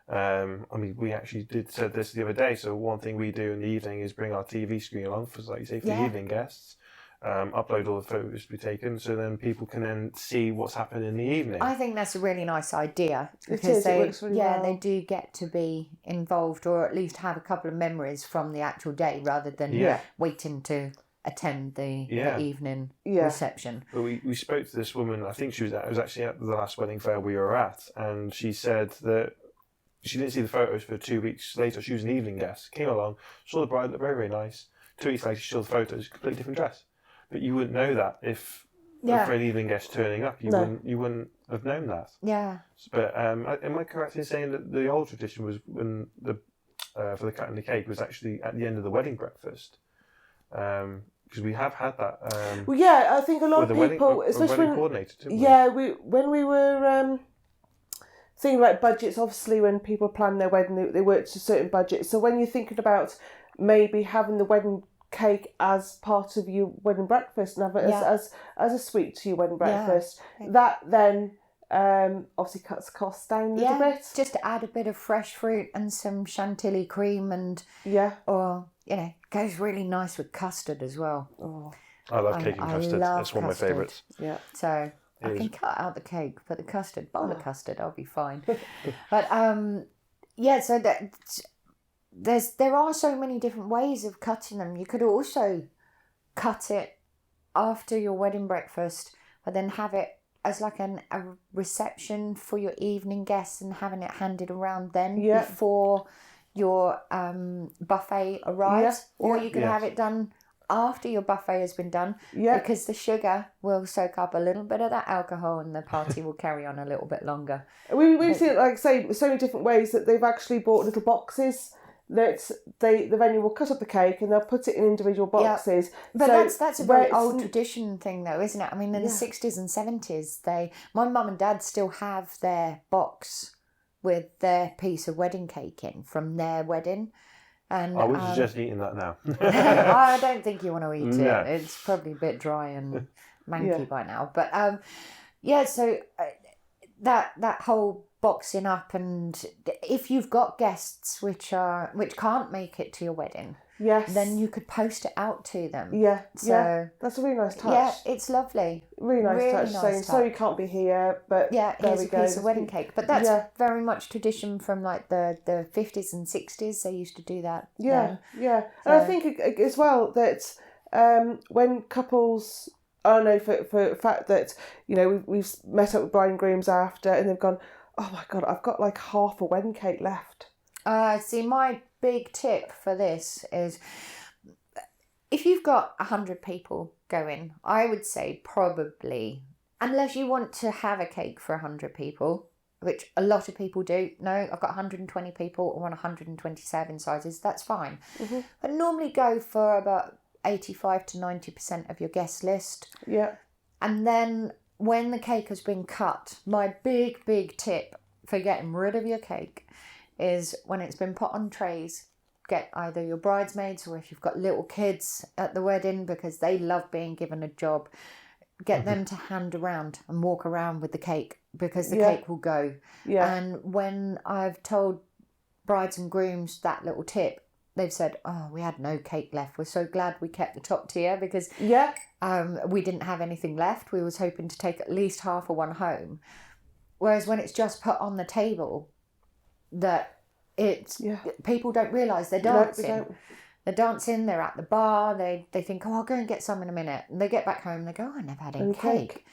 I mean, we actually said this the other day. So one thing we do in the evening is bring our TV screen along for, like you say, for the evening guests. Upload all the photos to be taken, so then people can then see what's happened in the evening. I think that's a really nice idea because it works really well. they do get to be involved, or at least have a couple of memories from the actual day, rather than waiting to attend the evening reception. But we spoke to this woman. I think it was actually at the last wedding fair we were at, and she said that she didn't see the photos for 2 weeks later. She was an evening guest, came along, saw the bride, looked very, very nice. 2 weeks later, she saw the photos, completely different dress. But you wouldn't know that if for an evening guest turning up. You wouldn't have known that. Yeah. But am I correct in saying that the old tradition was when for the cutting the cake was actually at the end of the wedding breakfast? Because we have had that. Well, yeah, I think a lot of people, especially wedding coordinator, didn't we? Yeah, when we were thinking about budgets, obviously when people plan their wedding, they work to a certain budget. So when you're thinking about maybe having the wedding cake as part of your wedding breakfast and have it as a sweet to your wedding breakfast, that then obviously cuts costs down a little bit. Just to add a bit of fresh fruit and some chantilly cream and or goes really nice with custard as well. Oh, I love cake and custard. That's one of my favourites. Yeah. So I can cut out the cake, but the custard, bowl of custard, I'll be fine. But so that. There are so many different ways of cutting them. You could also cut it after your wedding breakfast, but then have it as like a reception for your evening guests and having it handed around then before your buffet arrives. Or you could have it done after your buffet has been done, because the sugar will soak up a little bit of that alcohol and the party will carry on a little bit longer. We've seen it, like say, so many different ways that they've actually bought little boxes that the venue will cut up the cake and they'll put it in individual boxes. But that's a very old tradition thing though, isn't it? I mean, in the 60s and 70s, my mum and dad still have their box with their piece of wedding cake in from their wedding. And I would suggest eating that now. I don't think you want to eat it. It's probably a bit dry and manky by now. But so that whole boxing up, and if you've got guests which can't make it to your wedding, then you could post it out to them. So that's a really nice touch. Yeah, it's lovely. Really nice touch. Saying so you can't be here, but here's a piece of wedding cake. But that's very much tradition from like the 50s and 60s. They used to do that. And I think as well that when couples, I know for the fact that we've met up with bride and grooms after, and they've gone, oh my God, I've got like half a wedding cake left. See, my big tip for this is if you've got 100 people going, I would say probably, unless you want to have a cake for 100 people, which a lot of people do. No, I've got 120 people, I want 120 serving sizes, that's fine. Mm-hmm. But normally go for about 85 to 90% of your guest list. Yeah. And then when the cake has been cut, my big tip for getting rid of your cake is when it's been put on trays, get either your bridesmaids, or if you've got little kids at the wedding, because they love being given a job, get them to hand around and walk around with the cake, because the cake will go. Yeah. And when I've told brides and grooms that little tip, they've said, oh, we had no cake left. We're so glad we kept the top tier, because we didn't have anything left. We was hoping to take at least half of one home. Whereas when it's just put on the table, that it's people don't realise they're dancing. No, they're dancing, they're at the bar, they think, oh, I'll go and get some in a minute. And they get back home and they go, oh, I never had any cake.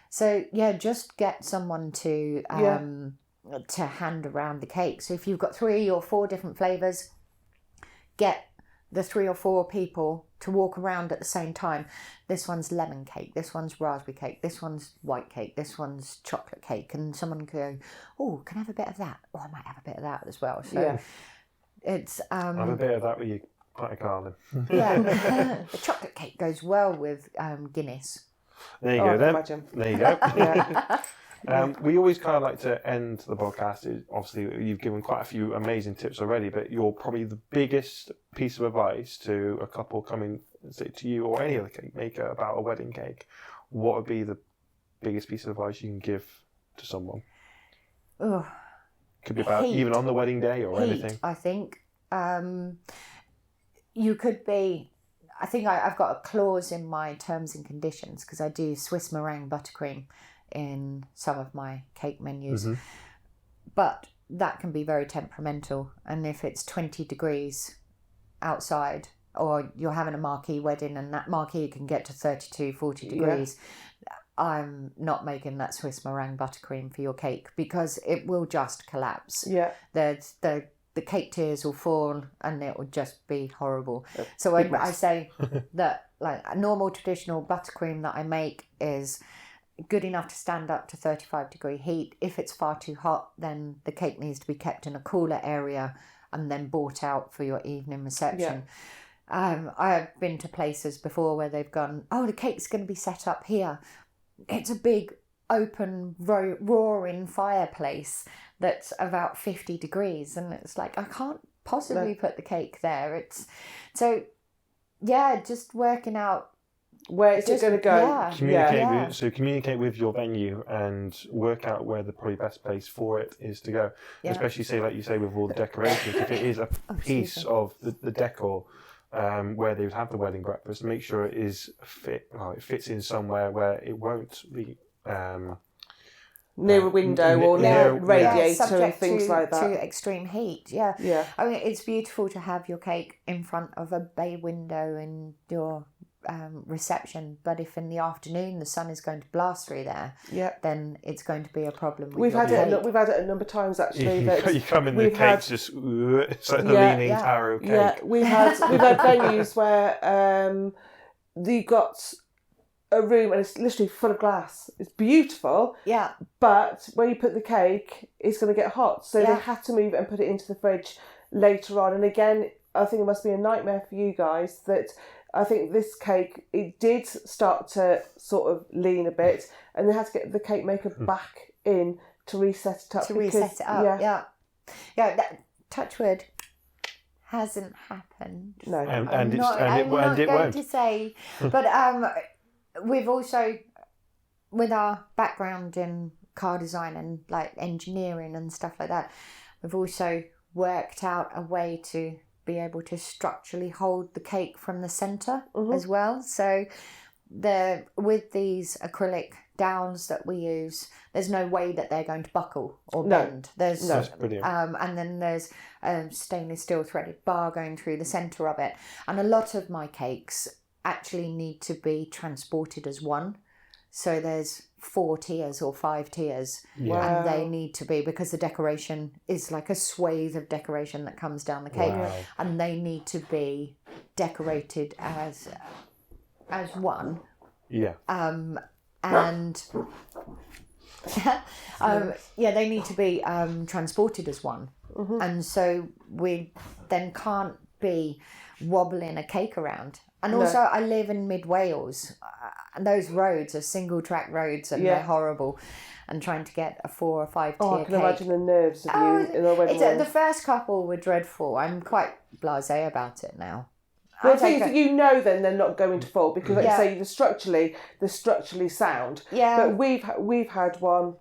So, just get someone to hand around the cake. So if you've got 3 or 4 different flavours, get the 3 or 4 people to walk around at the same time. This one's lemon cake, this one's raspberry cake, this one's white cake, this one's chocolate cake. And someone can go, oh, can I have a bit of that? Oh, I might have a bit of that as well. So it's... have a bit of that with you. Quite a Carlin. The chocolate cake goes well with Guinness. There you go then. Imagine. There you go. We always kind of like to end the podcast. Obviously, you've given quite a few amazing tips already, but you're probably the biggest piece of advice to a couple coming, say, to you or any other cake maker about a wedding cake. What would be the biggest piece of advice you can give to someone? Ugh. Could be about Heat. even on the wedding day or Heat, anything. I think. You could be... I think I've got a clause in my terms and conditions because I do Swiss meringue buttercream in some of my cake menus. Mm-hmm. But that can be very temperamental. And if it's 20 degrees outside, or you're having a marquee wedding and that marquee can get to 32, 40 degrees, I'm not making that Swiss meringue buttercream for your cake because it will just collapse. Yeah. The cake tiers will fall and it will just be horrible. So I say that like a normal traditional buttercream that I make is good enough to stand up to 35 degree heat. If it's far too hot, then the cake needs to be kept in a cooler area and then brought out for your evening reception. I've been to places before where they've gone, oh, the cake's going to be set up here. It's a big open roaring fireplace that's about 50 degrees and it's like I can't possibly put the cake there. It's so just working out where is it going to go. Communicate with your venue and work out where the probably best place for it is to go, especially say like you say with all the decorations. If it is a piece of the decor where they would have the wedding breakfast, make sure it is it fits in somewhere where it won't be near a window or near a radiator and things like that. To extreme heat, I mean, it's beautiful to have your cake in front of a bay window in your reception, but if in the afternoon the sun is going to blast through there, then it's going to be a problem with we've had it a number of times actually. You come in, the cake's just it's like the leaning tower of cake. Yeah, we've had venues where you got a room and it's literally full of glass. It's beautiful. Yeah. But where you put the cake, it's going to get hot. So they had to move it and put it into the fridge later on. And again, I think it must be a nightmare for you guys that I think this cake, it did start to sort of lean a bit and they had to get the cake maker back in to reset it up. Yeah, that, touch wood, hasn't happened. No. I'm not going to say. But we've also, with our background in car design and like engineering and stuff like that, we've also worked out a way to be able to structurally hold the cake from the centre as well. So with these acrylic dowels that we use, there's no way that they're going to buckle or bend. That's brilliant. And then there's a stainless steel threaded bar going through the centre of it. And a lot of my cakes actually need to be transported as one. So there's 4 tiers or 5 tiers, and they need to be, because the decoration is like a swathe of decoration that comes down the cake, and they need to be decorated as one. Yeah. And they need to be transported as one, and so we then can't be wobbling a cake around. And also, I live in mid Wales, and those roads are single track roads, and they're horrible. And trying to get a 4 or 5 tier cake. I can imagine the nerves of you in a wedding. The first couple were dreadful. I'm quite blasé about it now. Well, the thing is, you know, then they're not going to fall because, like you say, they're structurally sound. Yeah. But we've had one,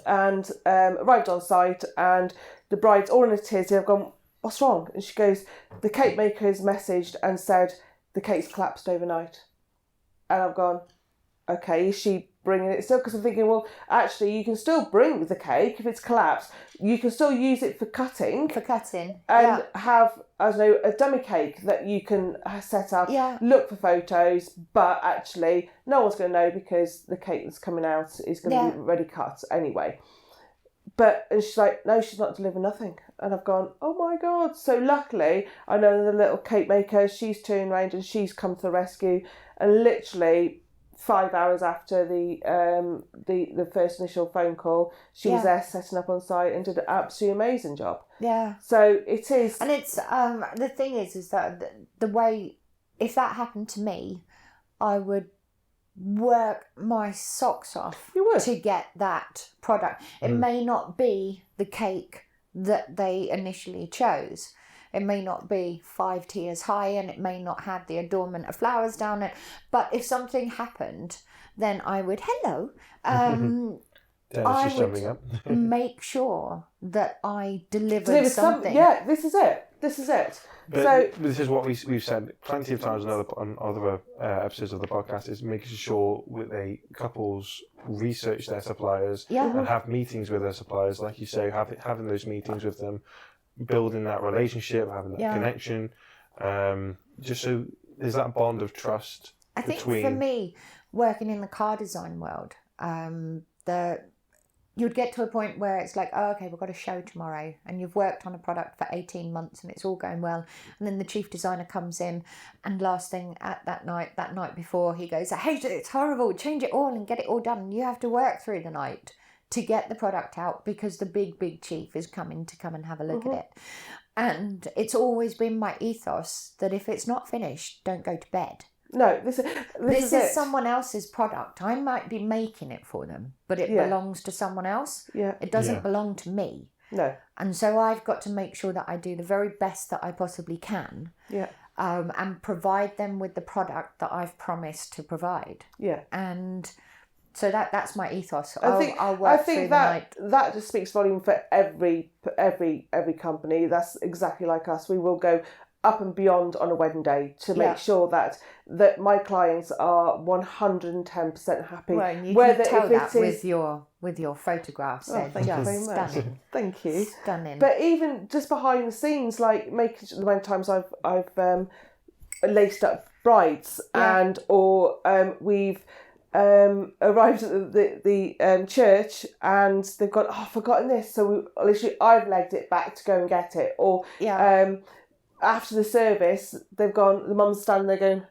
and arrived on site, and the bride's all in a tears. I've gone, what's wrong? And she goes, the cake maker's messaged and said the cake's collapsed overnight. And I've gone, okay, is she bringing it still? Because I'm thinking, well, actually, you can still bring the cake if it's collapsed. You can still use it for cutting. And have, I don't know, a dummy cake that you can set up, look for photos, but actually no one's going to know because the cake that's coming out is going to be ready cut anyway. And she's like, no, she's not delivering nothing. And I've gone, oh my God. So luckily, I know the little cake maker, she's turned around and she's come to the rescue. And literally 5 hours after the first initial phone call, she was there setting up on site and did an absolutely amazing job. Yeah. So it is. And it's, the thing is that the way, if that happened to me, I would work my socks off to get that product. It may not be the cake that they initially chose. It may not be 5 tiers high, and it may not have the adornment of flowers down it. But if something happened, then I would, hello, I would make sure that I delivered something. Yeah, this is it. But so this is what we've said plenty of times on other episodes of the podcast, is making sure with couples research their suppliers and have meetings with their suppliers, like you say, having those meetings with them, building that relationship, having that connection, just so there's that bond of trust. I think for me, working in the car design world, you'd get to a point where it's like, oh, okay, we've got a show tomorrow, and you've worked on a product for 18 months and it's all going well. And then the chief designer comes in, and last thing at that night before, he goes, I hate it, it's horrible, change it all and get it all done. And you have to work through the night to get the product out because the big chief is coming to come and have a look at it. And it's always been my ethos that if it's not finished, don't go to bed. No, this is someone else's product. I might be making it for them, but it belongs to someone else. Yeah. It doesn't belong to me. No. And so I've got to make sure that I do the very best that I possibly can. Yeah. And provide them with the product that I've promised to provide. Yeah. And so that's my ethos. I'll work through the night. That just speaks volume for every company. That's exactly like us. We will go up and beyond on a wedding day to make sure that my clients are 110% happy. Well, and you can tell that with your photographs. Thank you very much. Thank you. Stunning. But even just behind the scenes, like making the many times I've laced up brides or we've arrived at the church and they've gone, I've forgotten this, so I've legged it back to go and get it, or after the service, they've gone, the mum's standing there going,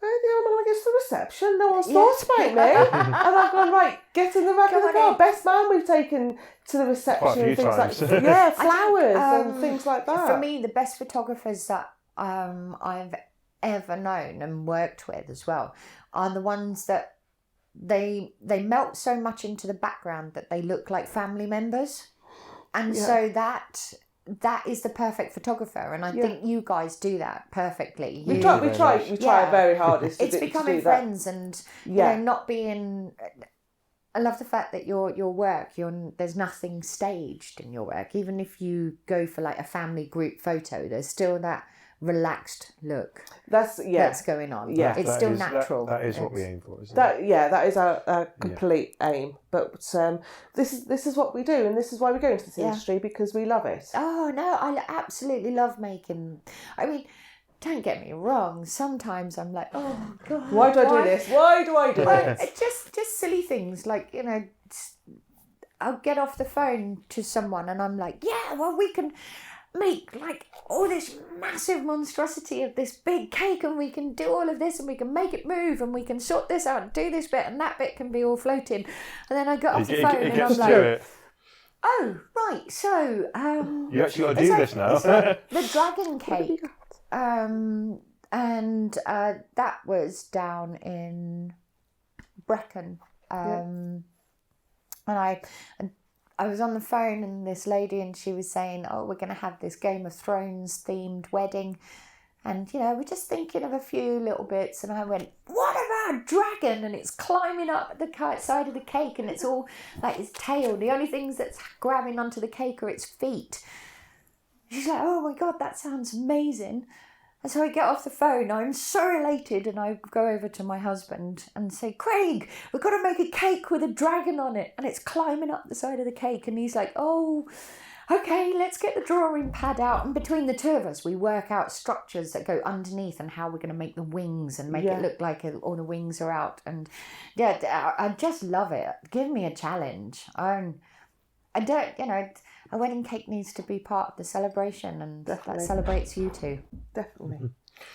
I'm going to get to the reception, no one's thought about me. And I've gone, right, get in the back of the car. Best man we've taken to the reception and things like that. Yeah, flowers and things like that. For me, the best photographers that I've ever known and worked with as well are the ones that they melt so much into the background that they look like family members. And so that is the perfect photographer, and I think you guys do that perfectly. We try our very hardest. It's becoming friends, and you know, not being. I love the fact that your work, there's nothing staged in your work. Even if you go for like a family group photo, there's still that relaxed look that's going on. Yeah, it's still natural. That is what we aim for, isn't it? That is our complete aim. But this is what we do, and this is why we go into this industry, because we love it. Oh no, I absolutely love making. I mean, don't get me wrong. Sometimes I'm like, oh God, why do I do this? Why do I do it? Just silly things like, you know, I'll get off the phone to someone and I'm like, yeah, well, we can make like all this massive monstrosity of this big cake, and we can do all of this, and we can make it move, and we can sort this out and do this bit, and that bit can be all floating. And then I got off the phone and I'm like, oh right, so you actually got to do this now. The dragon cake, and that was down in Brecon, and I was on the phone and this lady, and she was saying, oh, we're going to have this Game of Thrones themed wedding. And, you know, we're just thinking of a few little bits. And I went, what about a dragon? And it's climbing up the side of the cake, and it's all like its tail. The only things that's grabbing onto the cake are its feet. She's like, oh my God, that sounds amazing. And so I get off the phone, I'm so elated, and I go over to my husband and say, Craig, we've got to make a cake with a dragon on it, and it's climbing up the side of the cake. And he's like, oh, okay, let's get the drawing pad out. And between the two of us, we work out structures that go underneath and how we're going to make the wings and make it look like all the wings are out. And I just love it. Give me a challenge. I don't, you know, a wedding cake needs to be part of the celebration, and that celebrates you too. Definitely.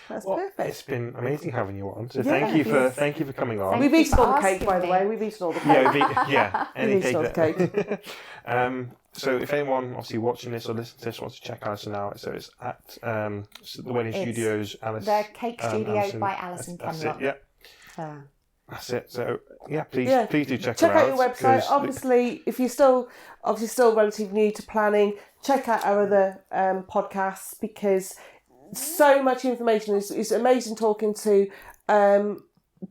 That's well, perfect. It's been amazing having you on. So thank you for coming on. We've eaten all the cake, by the way. We've eaten all the cake. Any cake. So if anyone obviously watching this or listening to this wants to check Alison out, so it's at the Wedding Studios, Alison. The Cake Studio by Alison Kenlock. That's it, yeah. That's it. So please do check out her your website. Obviously, if you're still relatively new to planning, check out our other podcasts, because so much information. It's amazing talking to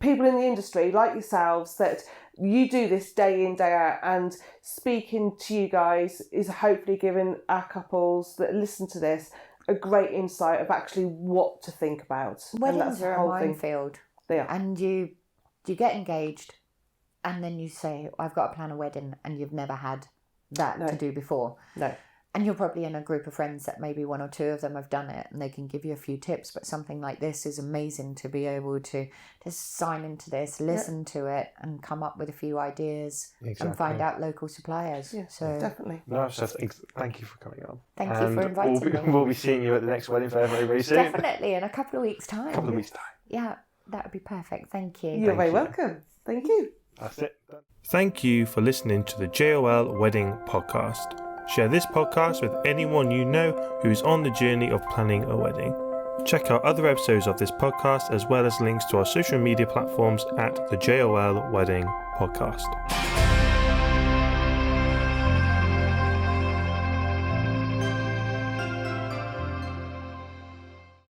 people in the industry like yourselves, that you do this day in, day out, and speaking to you guys is hopefully giving our couples that listen to this a great insight of actually what to think about. Weddings are a minefield. They are. And you get engaged, and then you say, I've got to plan a wedding, and you've never had that to do before. No. And you're probably in a group of friends that maybe one or two of them have done it, and they can give you a few tips. But something like this is amazing to be able to just sign into this, listen to it, and come up with a few ideas and find out local suppliers. Yeah, so definitely. No, so thank you for coming on. Thank you for inviting me. We'll be seeing you at the next wedding fair very, very soon. Definitely, in a couple of weeks' time. Yeah, that would be perfect. Thank you. You're very welcome. Thank you. That's it. Thank you for listening to the JOL Wedding Podcast. Share this podcast with anyone you know who's on the journey of planning a wedding. Check out other episodes of this podcast, as well as links to our social media platforms at the JOL Wedding Podcast.